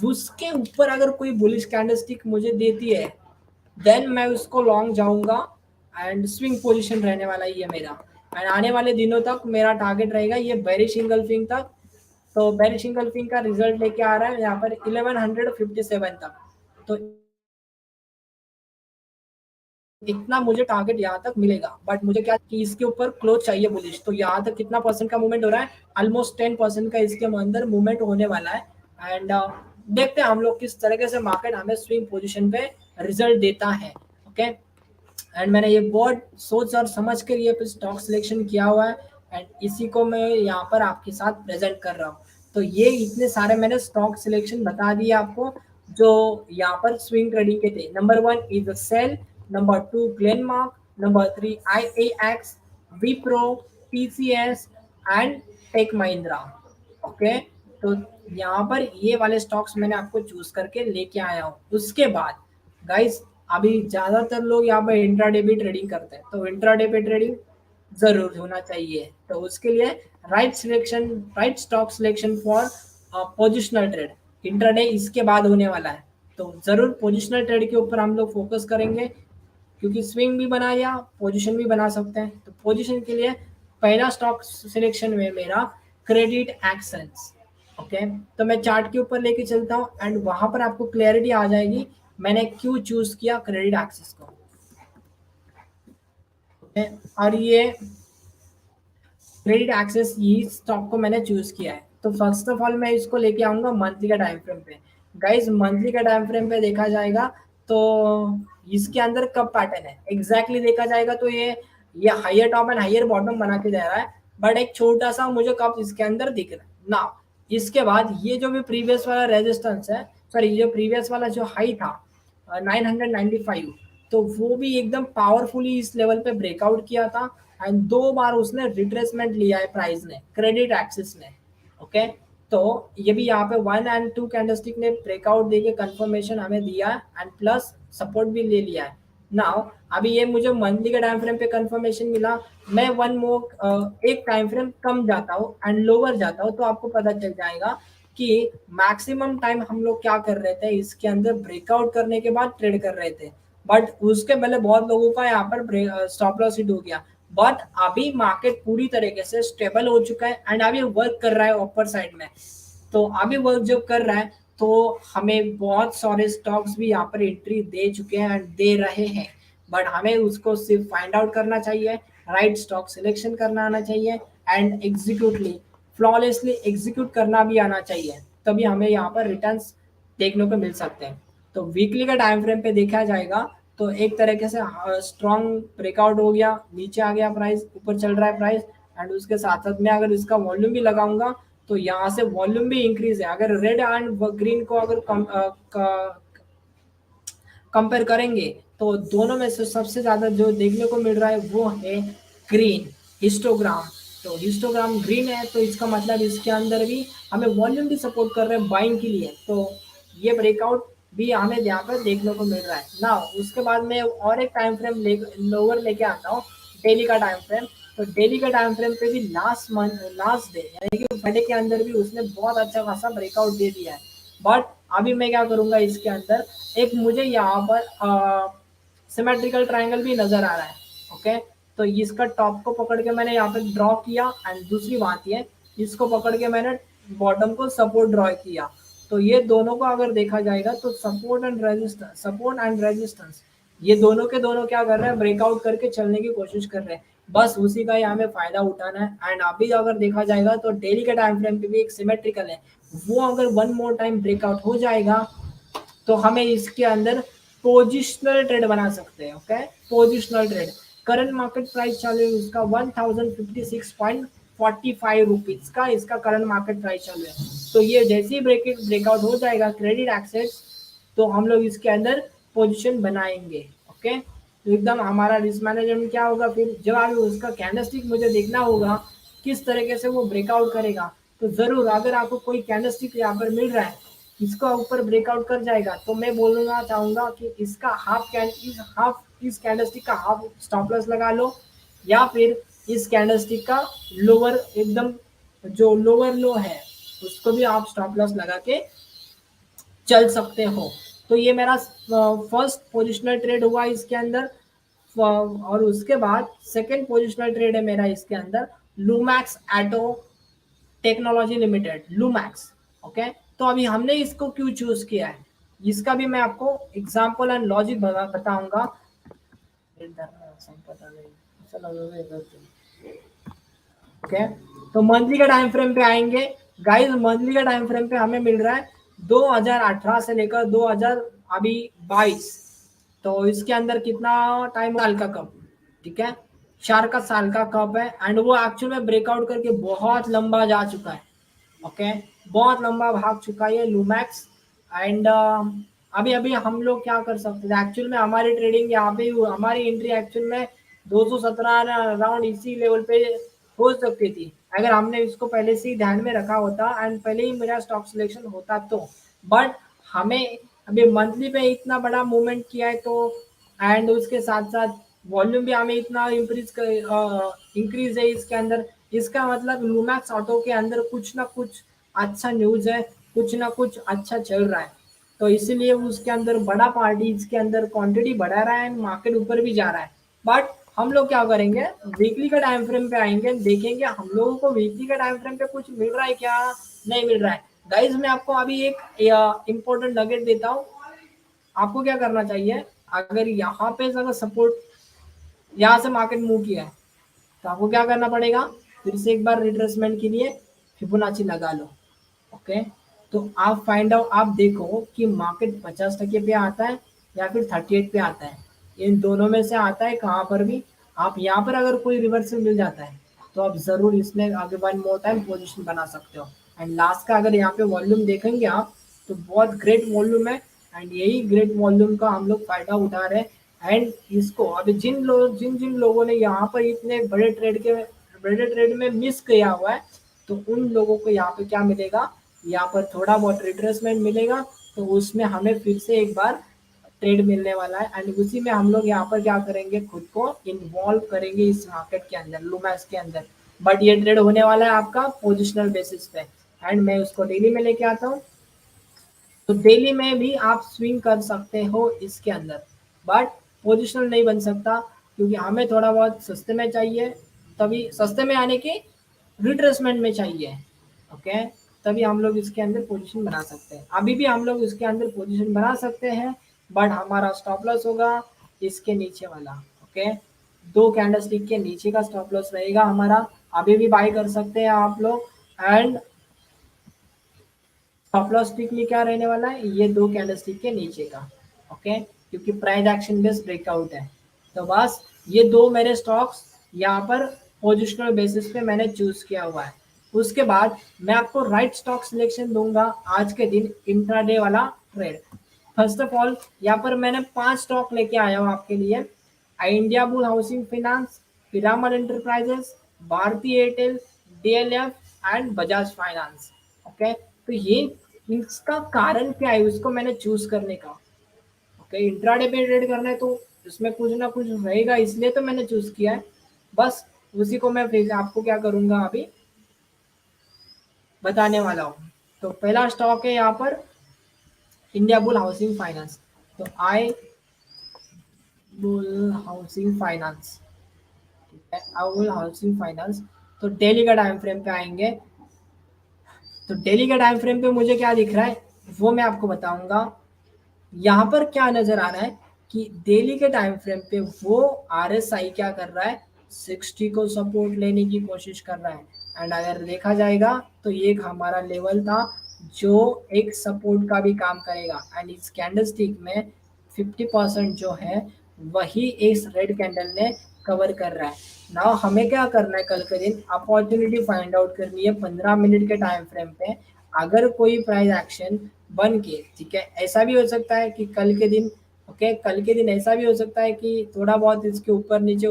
Speaker 1: उसके ऊपर अगर कोई बुलिश कैंडलस्टिक मुझे देती है देन मैं उसको लॉन्ग जाऊंगा एंड स्विंग पोजीशन रहने वाला ही है मेरा। एंड आने वाले दिनों तक मेरा टारगेट रहेगा ये बेरिश इंगल्फिंग तक। तो बेरिश इंगल्फिंग का रिजल्ट लेके आ रहा है यहाँ पर 1157 तक। तो इतना मुझे टारगेट यहाँ तक मिलेगा, बट मुझे क्या कि इसके ऊपर क्लोज चाहिए बुलिश। तो यहाँ तक कितना परसेंट का मूवमेंट हो रहा है, ऑलमोस्ट 10% का इसके अंदर मूवमेंट होने वाला है। एंड देखते हैं हम लोग किस तरीके से मार्केट हमें स्विंग पोजीशन पे रिजल्ट देता है। ओके, एंड मैंने ये बहुत सोच और समझ कर ये स्टॉक सिलेक्शन किया हुआ है एंड इसी को मैं यहाँ पर आपके साथ प्रेजेंट कर रहा हूँ। तो ये इतने सारे मैंने स्टॉक सिलेक्शन बता दिए आपको जो यहाँ पर स्विंग ट्रेडिंग के थे। Number 1 is SAIL, number 2 Glenmark, number 3 IAX, Wipro, TCS and Tech Mahindra. Okay, तो यहाँ पर ये वाले स्टॉक्स मैंने आपको चूज करके लेके आया हूँ। उसके बाद गाइस अभी ज्यादातर लोग यहाँ पे इंट्राडे भी ट्रेडिंग करते हैं, तो इंट्राडे पे ट्रेडिंग जरूर होना चाहिए। तो उसके लिए right selection, right stock selection for positional trade, intraday इसके बाद होने वाला है। तो जरूर पोजिशनल ट्रेड के ऊपर हम लोग फोकस करेंगे क्योंकि स्विंग भी बना या पोजीशन भी बना सकते हैं। तो पोजीशन के लिए पहला स्टॉक सिलेक्शन में मेरा क्रेडिट एक्सेस। ओके, तो मैं चार्ट के ऊपर लेके चलता हूँ एंड वहां पर आपको क्लैरिटी आ जाएगी मैंने क्यों चूज किया क्रेडिट एक्सेस को। ओके, और ये क्रेडिट एक्सेस ये स्टॉक को मैंने चूज किया है। तो फर्स्ट ऑफ ऑल मैं इसको लेके आऊंगा मंथली का टाइम फ्रेम पे। गाइस मंथली का टाइम फ्रेम पे देखा जाएगा तो इसके अंदर कब पैटर्न है एग्जैक्टली देखा जाएगा तो ये higher top and higher bottom बना के जा रहा है, बट एक छोटा सा मुझे कप इसके अंदर दिख रहा है ना। इसके बाद ये जो भी प्रीवियस वाला रेजिस्टेंस है, सॉरी जो प्रीवियस वाला जो हाई था 995, तो वो भी एकदम पावरफुली इस लेवल पे ब्रेकआउट किया था एंड 2 बार उसने रिट्रेसमेंट लिया है प्राइस ने, क्रेडिट एक्सिस ने। ओके, तो ये भी यहाँ पे 1 और 2 कैंडलस्टिक ने ब्रेकआउट देके कंफर्मेशन हमें दिया है एंड प्लस सपोर्ट भी ले लिया है। नाउ अभी ये मुझे मंथली के टाइम फ्रेम पे कंफर्मेशन मिला, मैं वन मोर एक टाइम फ्रेम कम जाता हूँ एंड लोअर जाता हूँ तो आपको पता चल जाएगा कि मैक्सिमम टाइम हम लोग क्या कर रहे थे, इसके अंदर ब्रेकआउट करने के बाद ट्रेड कर रहे थे। बट उसके पहले बहुत लोगों का यहाँ पर स्टॉप लॉस हिट हो गया। बट अभी मार्केट पूरी तरीके से स्टेबल हो चुका है एंड अभी वर्क कर रहा है ऊपर साइड में। तो अभी वर्क जब कर रहा है तो हमें बहुत सारे स्टॉक्स भी यहाँ पर एंट्री दे चुके हैं एंड दे रहे हैं। बट हमें उसको सिर्फ फाइंड आउट करना चाहिए, राइट स्टॉक सिलेक्शन करना आना चाहिए एंड एग्जीक्यूटली फ्लॉलेसली एग्जीक्यूट करना भी आना चाहिए, तभी हमें यहाँ पर रिटर्न्स देखने को मिल सकते हैं। तो वीकली का टाइम फ्रेम पे देखा जाएगा तो एक तरीके से स्ट्रॉन्ग ब्रेकआउट हो गया, नीचे आ गया प्राइस, ऊपर चल रहा है प्राइस, एंड उसके साथ साथ में अगर इसका वॉल्यूम भी लगाऊंगा तो यहाँ से वॉल्यूम भी इंक्रीज है। अगर रेड एंड ग्रीन को अगर कंपेयर करेंगे तो दोनों में से सबसे ज्यादा जो देखने को मिल रहा है वो है ग्रीन हिस्टोग्राम। तो हिस्टोग्राम ग्रीन है तो इसका मतलब इसके अंदर भी हमें वॉल्यूम भी सपोर्ट कर रहे हैं बाइंग के लिए। तो ये ब्रेकआउट भी हमें यहाँ पर देखने को मिल रहा है ना। उसके बाद में और एक टाइम फ्रेम लोअर लेके आता हूँ, डेली का टाइम फ्रेम। तो डेली का टाइम फ्रेम पे भी लास्ट डे यानी कि फ्राइडे के अंदर भी उसने बहुत अच्छा खासा ब्रेकआउट दे दिया है। बट अभी मैं क्या करूंगा, इसके अंदर एक मुझे यहाँ पर सिमेट्रिकल ट्रायंगल भी नजर आ रहा है। ओके, तो इसका टॉप को पकड़ के मैंने यहाँ पे ड्रॉ किया, एंड दूसरी बात ये इसको पकड़ के मैंने बॉटम को सपोर्ट ड्रॉ किया। तो ये दोनों को अगर देखा जाएगा तो सपोर्ट एंड रेजिस्टेंस ये दोनों के दोनों क्या कर रहे हैं, ब्रेकआउट करके चलने की कोशिश कर रहे हैं। बस उसी का ही हमें फायदा उठाना है। एंड अभी अगर देखा जाएगा तो डेली के टाइम फ्रेम पे भी एक सिमेट्रिकल है, वो अगर वन मोर टाइम ब्रेकआउट हो जाएगा तो हमें इसके अंदर पोजिशनल ट्रेड बना सकते हैं। Okay, positional trade current market price चालू है उसका 1056.45 रुपीज का, इसका करंट मार्केट प्राइस चालू है। तो ये जैसे ही ब्रेकआउट हो जाएगा क्रेडिट एक्सेस तो हम लोग इसके अंदर पोजीशन बनाएंगे। ओके, तो एकदम हमारा रिस्क मैनेजमेंट क्या होगा, फिर जब आगे उसका कैंडलस्टिक मुझे देखना होगा किस तरीके से वो ब्रेकआउट करेगा। तो जरूर अगर आपको कोई कैंडलस्टिक यहाँ पर मिल रहा है इसका ऊपर ब्रेकआउट कर जाएगा तो मैं बोलना चाहूंगा कि इसका इस कैंडलस्टिक का हाफ स्टॉप लॉस लगा लो, या फिर इस कैंडलस्टिक का लोअर एकदम जो लोअर लो है उसको भी आप स्टॉप लॉस लगा के चल सकते हो। तो ये मेरा फर्स्ट पोजिशनल ट्रेड हुआ इसके अंदर। और उसके बाद सेकंड पोजिशनल ट्रेड है मेरा इसके अंदर लूमैक्स एटो टेक्नोलॉजी लिमिटेड, लूमैक्स। ओके, तो अभी हमने इसको क्यों चूज किया है इसका भी मैं आपको एग्जांपल एंड लॉजिक बताऊंगा। ओके, तो मंथली का टाइम फ्रेम पे आएंगे गाइस। मंथली का टाइम फ्रेम पे हमें मिल रहा है 2018 से लेकर 2022। तो इसके अंदर कितना टाइम, साल का कप, ठीक है, 4 का साल का कप है। एंड वो एक्चुअल में ब्रेकआउट करके बहुत लंबा जा चुका है। ओके, बहुत लंबा भाग चुका है लूमैक्स। एंड अभी अभी हम लोग क्या कर सकते थे, एक्चुअल में हमारी ट्रेडिंग यहाँ पे हमारी एंट्री एक्चुअल में 217 अराउंड इसी लेवल पे हो सकती थी अगर हमने इसको पहले से ही ध्यान में रखा होता एंड पहले ही मेरा स्टॉक सिलेक्शन होता तो। बट हमें अभी मंथली पे इतना बड़ा मूवमेंट किया है तो, एंड उसके साथ साथ वॉल्यूम भी हमें इतना इंक्रीज है इसके अंदर। इसका मतलब लूमैक्स ऑटो के अंदर कुछ ना कुछ अच्छा न्यूज है, कुछ ना कुछ अच्छा चल रहा है। तो इसीलिए उसके अंदर बड़ा पार्टी इसके अंदर क्वांटिटी बढ़ा रहा है, मार्केट ऊपर भी जा रहा है। बट हम लोग क्या करेंगे, वीकली का टाइम फ्रेम पे आएंगे, देखेंगे हम लोगों को वीकली का टाइम फ्रेम पे कुछ मिल रहा है क्या, नहीं मिल रहा है। गाइज मैं आपको अभी एक इम्पोर्टेंट नगेट देता हूँ। आपको क्या करना चाहिए, अगर यहाँ पे अगर सपोर्ट यहाँ से मार्केट मूव किया है तो आपको क्या करना पड़ेगा, फिर से एक बार रिट्रेसमेंट के लिए फिबोनाची लगा लो। ओके, तो आप फाइंड आउट, आप देखो कि मार्केट 50% पे आता है या फिर 38 पे आता है, इन दोनों में से आता है कहाँ पर भी। आप यहाँ पर अगर कोई रिवर्सल मिल जाता है तो आप जरूर इसमें आगे वन मोर टाइम पोजीशन बना सकते हो। एंड लास्ट का अगर यहाँ पे वॉल्यूम देखेंगे आप तो बहुत ग्रेट वॉल्यूम है, एंड यही ग्रेट वॉल्यूम का हम लोग फायदा उठा रहे हैं। एंड इसको अभी जिन जिन लोगों ने यहाँ पर इतने बड़े ट्रेड में मिस किया हुआ है तो उन लोगों को यहाँ पे क्या मिलेगा, यहाँ पर थोड़ा बहुत रिट्रेसमेंट मिलेगा तो उसमें हमें फिर से एक बार ट्रेड मिलने वाला है। एंड उसी में हम लोग यहाँ पर क्या करेंगे, खुद को इन्वॉल्व करेंगे इस मार्केट के अंदर, लूमैक्स के अंदर। बट ये ट्रेड होने वाला है आपका पोजिशनल बेसिस पे, एंड मैं उसको डेली में लेके आता हूँ। तो डेली में भी आप स्विंग कर सकते हो इसके अंदर, बट पोजिशनल नहीं बन सकता क्योंकि हमें थोड़ा बहुत सस्ते में चाहिए, तभी सस्ते में आने के रिट्रेसमेंट में चाहिए। ओके, तभी हम लोग इसके अंदर पोजीशन बना सकते हैं। अभी भी हम लोग इसके अंदर पोजीशन बना सकते हैं बट हमारा स्टॉप लॉस होगा इसके नीचे वाला। ओके, 2 कैंडलस्टिक के नीचे का स्टॉप लॉस रहेगा हमारा। अभी भी बाई कर सकते हैं आप लोग एंड स्टॉप लॉस स्ट्रिक्टली क्या रहने वाला है, ये दो कैंडलस्टिक के नीचे का, ओके, क्योंकि प्राइस एक्शन बेस्ड ब्रेकआउट है। तो बस ये दो मेरे स्टॉक्स यहाँ पर पोजिशनल बेसिस पे मैंने चूज किया हुआ है। उसके बाद मैं आपको राइट स्टॉक सिलेक्शन दूंगा आज के दिन इंट्राडे वाला ट्रेड। फर्स्ट ऑफ ऑल यहाँ पर मैंने 5 स्टॉक लेके आया हूँ आपके लिए। Indiabulls Housing Finance, Piramal Enterprises, Bharti Airtel, DLF and Bajaj Finance. Okay, तो ये इसका कारण क्या है उसको मैंने चूज करने का। ओके, इंट्राडे पे ट्रेड करना है तो इसमें कुछ ना कुछ रहेगा, इसलिए तो मैंने चूज किया है। बस उसी को मैं फिर आपको क्या करूंगा अभी बताने वाला हूँ। तो पहला स्टॉक है यहाँ पर इंडिया बुल हाउसिंग फाइनेंस। तो आई बुल हाउसिंग फाइनेंस, ठीक है, आई बुल हाउसिंग फाइनेंस। तो डेली का टाइम फ्रेम पे आएंगे। तो डेली का टाइम फ्रेम पे मुझे क्या दिख रहा है वो मैं आपको बताऊंगा। यहाँ पर क्या नजर आ रहा है कि डेली के टाइम फ्रेम पे वो आरएसआई क्या कर रहा है, 60 को सपोर्ट लेने की कोशिश कर रहा है। एंड अगर देखा जाएगा तो ये एक हमारा लेवल था जो एक सपोर्ट का भी काम करेगा। एंड इस कैंडलस्टिक में 50% जो है वही इस रेड कैंडल ने कवर कर रहा है। नाउ हमें क्या करना है, कल के दिन अपॉर्चुनिटी फाइंड आउट करनी है 15 मिनट के टाइम फ्रेम पे। अगर कोई प्राइस एक्शन बन के, ठीक है, ऐसा भी हो सकता है कि कल के दिन, ओके, कल के दिन ऐसा भी हो सकता है कि थोड़ा बहुत इसके ऊपर नीचे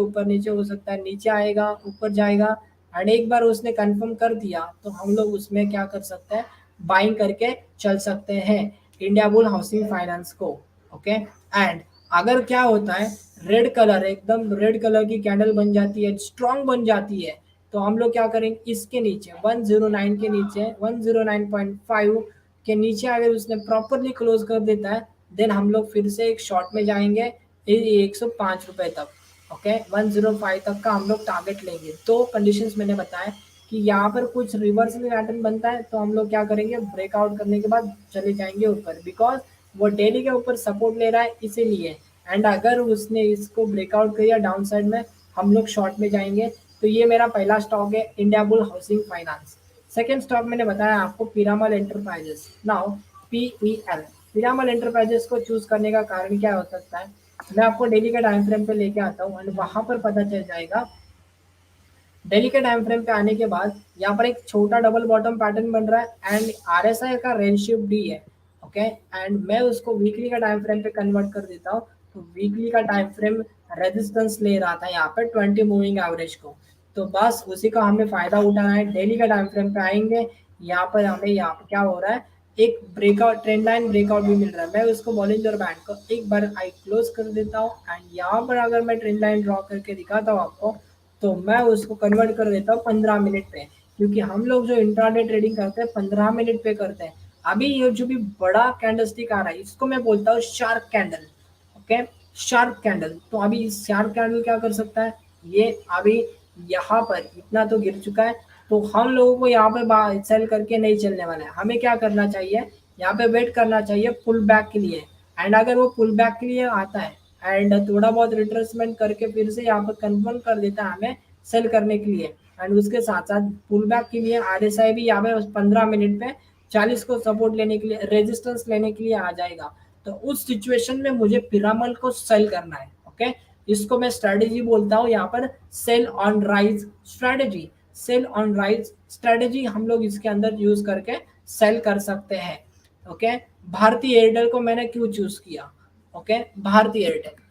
Speaker 1: हो सकता है, नीचे आएगा ऊपर जाएगा। एंड एक बार उसने कंफर्म कर दिया तो हम लोग उसमें क्या कर सकते हैं, बाइंग करके चल सकते हैं इंडिया बुल हाउसिंग फाइनेंस को। ओके, एंड अगर क्या होता है, रेड कलर, एकदम रेड कलर की कैंडल बन जाती है, स्ट्रांग बन जाती है, तो हम लोग क्या करेंगे, इसके नीचे 109 के नीचे 109.5 के नीचे अगर उसने प्रॉपरली क्लोज कर देता है, देन हम लोग फिर से एक शॉर्ट में जाएंगे 105 रुपए तक। ओके, 105 तक का हम लोग टारगेट लेंगे। तो कंडीशंस मैंने बताया कि यहाँ पर कुछ रिवर्सल पैटर्न बनता है तो हम लोग क्या करेंगे, ब्रेकआउट करने के बाद चले जाएंगे ऊपर, बिकॉज वो डेली के ऊपर सपोर्ट ले रहा है इसीलिए। एंड अगर उसने इसको ब्रेकआउट किया डाउन साइड में, हम लोग शॉर्ट में जाएंगे। तो ये मेरा पहला स्टॉक है India bull Housing finance. Second stock मैंने बताया आपको Piramal enterprises. Now PEL, Piramal enterprises को चूज करने का कारण क्या हो सकता है, मैं आपको डेली के टाइम फ्रेम पे लेके आता हूँ एंड वहां पर पता चल जाएगा। डेली के टाइम फ्रेम पे आने के बाद यहाँ पर एक छोटा डबल बॉटम पैटर्न बन रहा है एंड आरएसआई का रेंज शिफ्ट डी है। ओके, एंड मैं उसको वीकली का टाइम फ्रेम पे कन्वर्ट कर देता हूँ। तो वीकली का टाइम फ्रेम रेजिस्टेंस ले रहा था यहाँ पे 20 मूविंग एवरेज को। तो बस उसी का हमें फायदा उठाना है। डेली का टाइम फ्रेम पे आएंगे, यहाँ पर हमें यहाँ पे क्या हो रहा है, एक ब्रेकआउट, ट्रेंड लाइन ब्रेकआउट भी मिल रहा है। मैं उसको बॉलिंजर बैंड को एक बार आई क्लोज कर देता हूँ एंड यहाँ पर अगर मैं ट्रेंड लाइन ड्रॉ करके दिखाता हूँ आपको, तो मैं उसको कन्वर्ट कर देता हूँ 15 मिनट पे, क्योंकि हम लोग जो इंट्राडे ट्रेडिंग करते हैं 15 मिनट पे करते हैं। अभी ये जो भी बड़ा कैंडलस्टिक आ रहा है इसको मैं बोलता हूँ sharp candle. Okay, sharp candle. तो अभी इस शार्प कैंडल क्या कर सकता है, ये अभी यहाँ पर इतना तो गिर चुका है, तो हम लोगों को यहाँ पे सेल करके नहीं चलने वाला है। हमें क्या करना चाहिए, यहाँ पे वेट करना चाहिए पुल बैक के लिए। एंड अगर वो पुल बैक के लिए आता है एंड थोड़ा बहुत रिट्रेसमेंट करके फिर से यहाँ पर कंफर्म कर देता है हमें सेल करने के लिए, एंड उसके साथ साथ पुल बैक के लिए आरएसआई भी यहाँ पे 15 मिनट पे 40 को सपोर्ट लेने के लिए, रेजिस्टेंस लेने के लिए आ जाएगा। तो उस सिचुएशन में मुझे पिरामल को सेल करना है। ओके, इसको मैं स्ट्रेटेजी बोलता हूँ यहाँ पर, sell on rise strategy. Sell on rise strategy हम लोग इसके अंदर यूज करके सेल कर सकते हैं। ओके, भारतीय एयरटेल को मैंने क्यों चूज किया, ओके, भारतीय एयरटेल,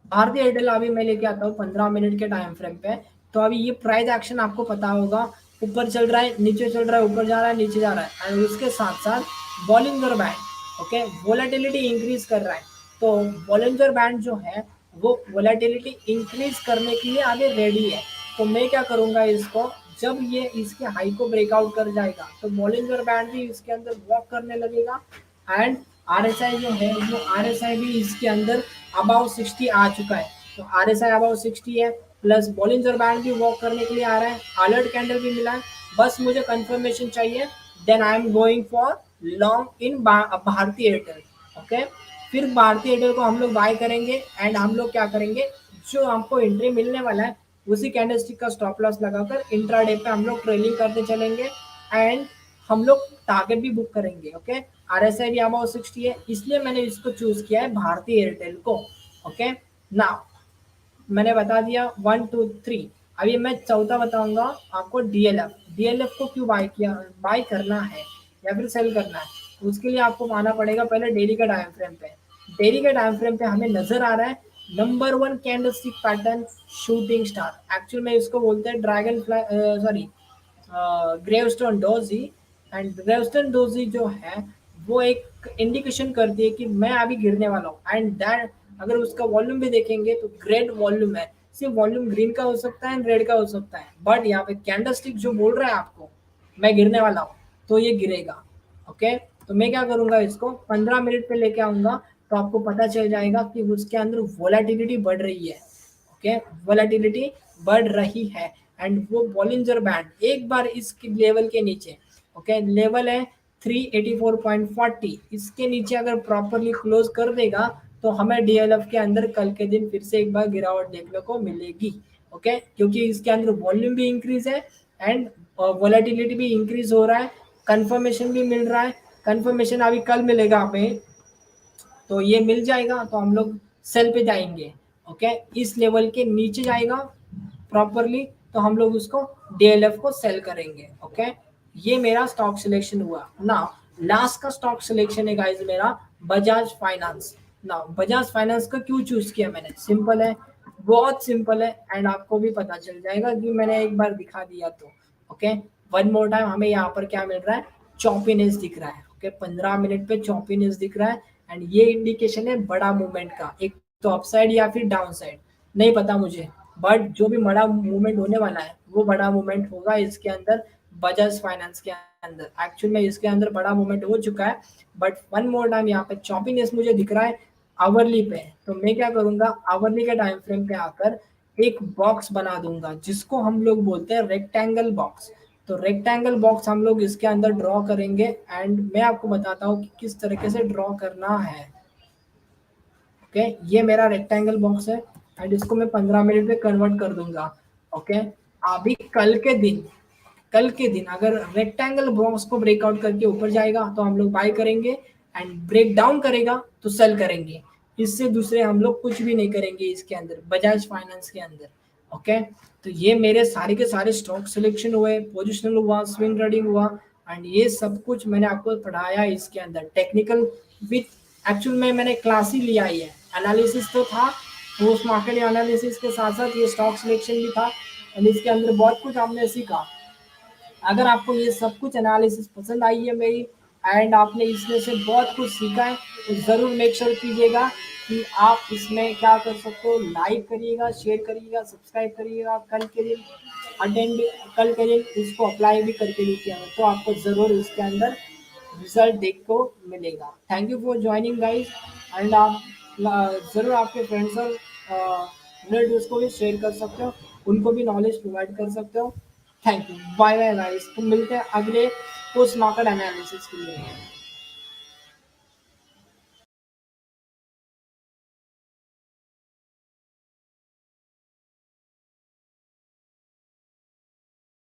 Speaker 1: भारतीय एयरटेल अभी मैं लेके आता हूँ 15 मिनट के टाइम फ्रेम पे। तो अभी ये प्राइस एक्शन आपको पता होगा, ऊपर चल रहा है, नीचे चल रहा है, ऊपर जा रहा है, नीचे जा रहा है, एंड उसके साथ साथ Bollinger band, okay, volatility increase कर रहा है। तो बॉलिंजर बैंड जो है वो वोलेटिलिटी इंक्रीज करने के लिए आगे रेडी है। तो मैं क्या करूंगा, इसको जब ये इसके हाई को ब्रेकआउट कर जाएगा तो बॉलिंजर बैंड भी इसके अंदर वॉक करने लगेगा। एंड आरएसआई जो है वो आरएसआई भी इसके अंदर अबाउ 60 आ चुका है। तो आरएसआई अबाउ 60 है, प्लस बॉलिंजर बैंड भी वॉक करने के लिए आ रहा है, अलर्ट कैंडल भी मिला है। बस मुझे कंफर्मेशन चाहिए, then I am going for long in Bharatiya Airtel. Okay, फिर भारतीय एयरटेल को हम लोग बाय करेंगे एंड हम लोग क्या करेंगे, जो हमको एंट्री मिलने वाला है
Speaker 2: उसी कैंडलस्टिक का स्टॉप लॉस लगाकर इंट्राडे पे हम लोग ट्रेलिंग करते चलेंगे एंड हम लोग टारगेट भी बुक करेंगे। ओके, RSI भी अबाउट 60 है, इसलिए मैंने इसको चूज किया है भारतीय एयरटेल को। ओके, नाउ मैंने बता दिया 1 2 3। अभी मैं चौथा बताऊंगा आपको, डीएलएफ को क्यों बाय करना है या फिर सेल करना है। उसके लिए आपको आना पड़ेगा पहले डेली का टाइम फ्रेम पे। डेली के टाइम फ्रेम पे हमें नजर आ रहा है number 1 candlestick pattern, shooting star. Actual में इसको बोलते हैं dragon fly, sorry, gravestone doji. And gravestone doji जो है वो एक इंडिकेशन करती है कि मैं अभी गिरने वाला हूँ। एंड दैट अगर उसका वॉल्यूम भी देखेंगे तो ग्रेड वॉल्यूम है, सिर्फ वॉल्यूम ग्रीन का हो सकता है, रेड का हो सकता है, बट यहाँ पे कैंडलस्टिक जो बोल रहा है आपको मैं गिरने वाला हूँ, तो ये गिरेगा। ओके, तो मैं क्या करूंगा, इसको 15 मिनट पे लेके आऊंगा, तो आपको पता चल जाएगा कि उसके अंदर वोलेटिलिटी बढ़ रही है। ओके, वोलेटिलिटी बढ़ रही है एंड वो बॉलिंजर बैंड एक बार इस लेवल के नीचे, ओके, लेवल है 384.40, इसके नीचे अगर प्रॉपरली क्लोज कर देगा तो हमें डीएलएफ के अंदर कल के दिन फिर से एक बार गिरावट देखने को मिलेगी। ओके, क्योंकि इसके अंदर वॉल्यूम भी इंक्रीज है एंड वोलेटिलिटी भी इंक्रीज हो रहा है, कंफर्मेशन भी मिल रहा है। कंफर्मेशन अभी कल मिलेगा हमें, तो ये मिल जाएगा तो हम लोग सेल पे जाएंगे। ओके, इस लेवल के नीचे जाएगा प्रॉपरली तो हम लोग उसको डीएलएफ को सेल करेंगे। ओके, ये मेरा स्टॉक सिलेक्शन हुआ ना। लास्ट का स्टॉक सिलेक्शन है गाइस मेरा बजाज फाइनेंस। ना बजाज फाइनेंस का क्यों चूज किया मैंने, सिंपल है, बहुत सिंपल है एंड आपको भी पता चल जाएगा कि मैंने एक बार दिखा दिया तो। ओके, वन मोर टाइम, हमें यहाँ पर क्या मिल रहा है, चॉपीनेस दिख रहा है। ओके, 15 मिनट पे चॉपीनेस दिख रहा है एंड ये इंडिकेशन है बड़ा मूवमेंट का, एक तो अपसाइड या फिर डाउन साइड, नहीं पता मुझे, बट जो भी बड़ा मूवमेंट होने वाला है वो बड़ा मूवमेंट होगा इसके अंदर, बजाज फाइनेंस के अंदर। एक्चुअल में इसके अंदर बड़ा मूवमेंट हो चुका है, बट वन मोर टाइम यहाँ पे चॉपीनेस मुझे दिख रहा है आवरली पे। तो मैं क्या करूंगा, आवरली के टाइम फ्रेम पे आकर एक बॉक्स बना दूंगा जिसको हम लोग बोलते हैं रेक्टेंगल बॉक्स। तो रेक्टेंगल बॉक्स हम लोग इसके अंदर ड्रॉ करेंगे एंड मैं आपको बताता हूँ कि किस तरीके से ड्रॉ करना है। ओके, ये मेरा रेक्टेंगल बॉक्स है एंड इसको मैं 15 मिनट में कन्वर्ट कर दूंगा। ओके, अभी कल के दिन अगर रेक्टेंगल बॉक्स को ब्रेकआउट करके ऊपर जाएगा तो हम लोग बाय करेंगे एंड ब्रेक डाउन करेगा तो सेल करेंगे। इससे दूसरे हम लोग कुछ भी नहीं करेंगे इसके अंदर, बजाज फाइनेंस के अंदर। ओके, तो ये मेरे सारे के सारे स्टॉक सिलेक्शन हुए, पोजिशनल हुआ, स्विंग ट्रेडिंग हुआ एंड ये सब कुछ मैंने आपको पढ़ाया इसके अंदर टेक्निकल विथ। एक्चुअल में मैंने क्लास ही लिया ही है, एनालिसिस तो था, पोस्ट मार्केट एनालिसिस के साथ साथ ये स्टॉक सिलेक्शन भी था एंड इसके अंदर बहुत कुछ हमने सीखा। अगर आपको ये सब कुछ एनालिसिस पसंद आई है मेरी एंड आपने इसमें से बहुत कुछ सीखा है, तो ज़रूर मेक श्योर कीजिएगा कि आप इसमें क्या कर सकते हो, लाइक करिएगा, शेयर करिएगा, सब्सक्राइब करिएगा। कल के दिन इसको अप्लाई भी करके देखिएगा तो आपको ज़रूर इसके अंदर रिजल्ट देख को मिलेगा। Thank you for joining guys and आप ज़रूर आपके फ्रेंड्स और रिलेटिव्स को भी शेयर कर सकते हो, उनको भी नॉलेज प्रोवाइड कर सकते हो। Thank you, bye bye guys, तो मिलते हैं अगले पोस्ट मार्केट एनालिसिस के लिए।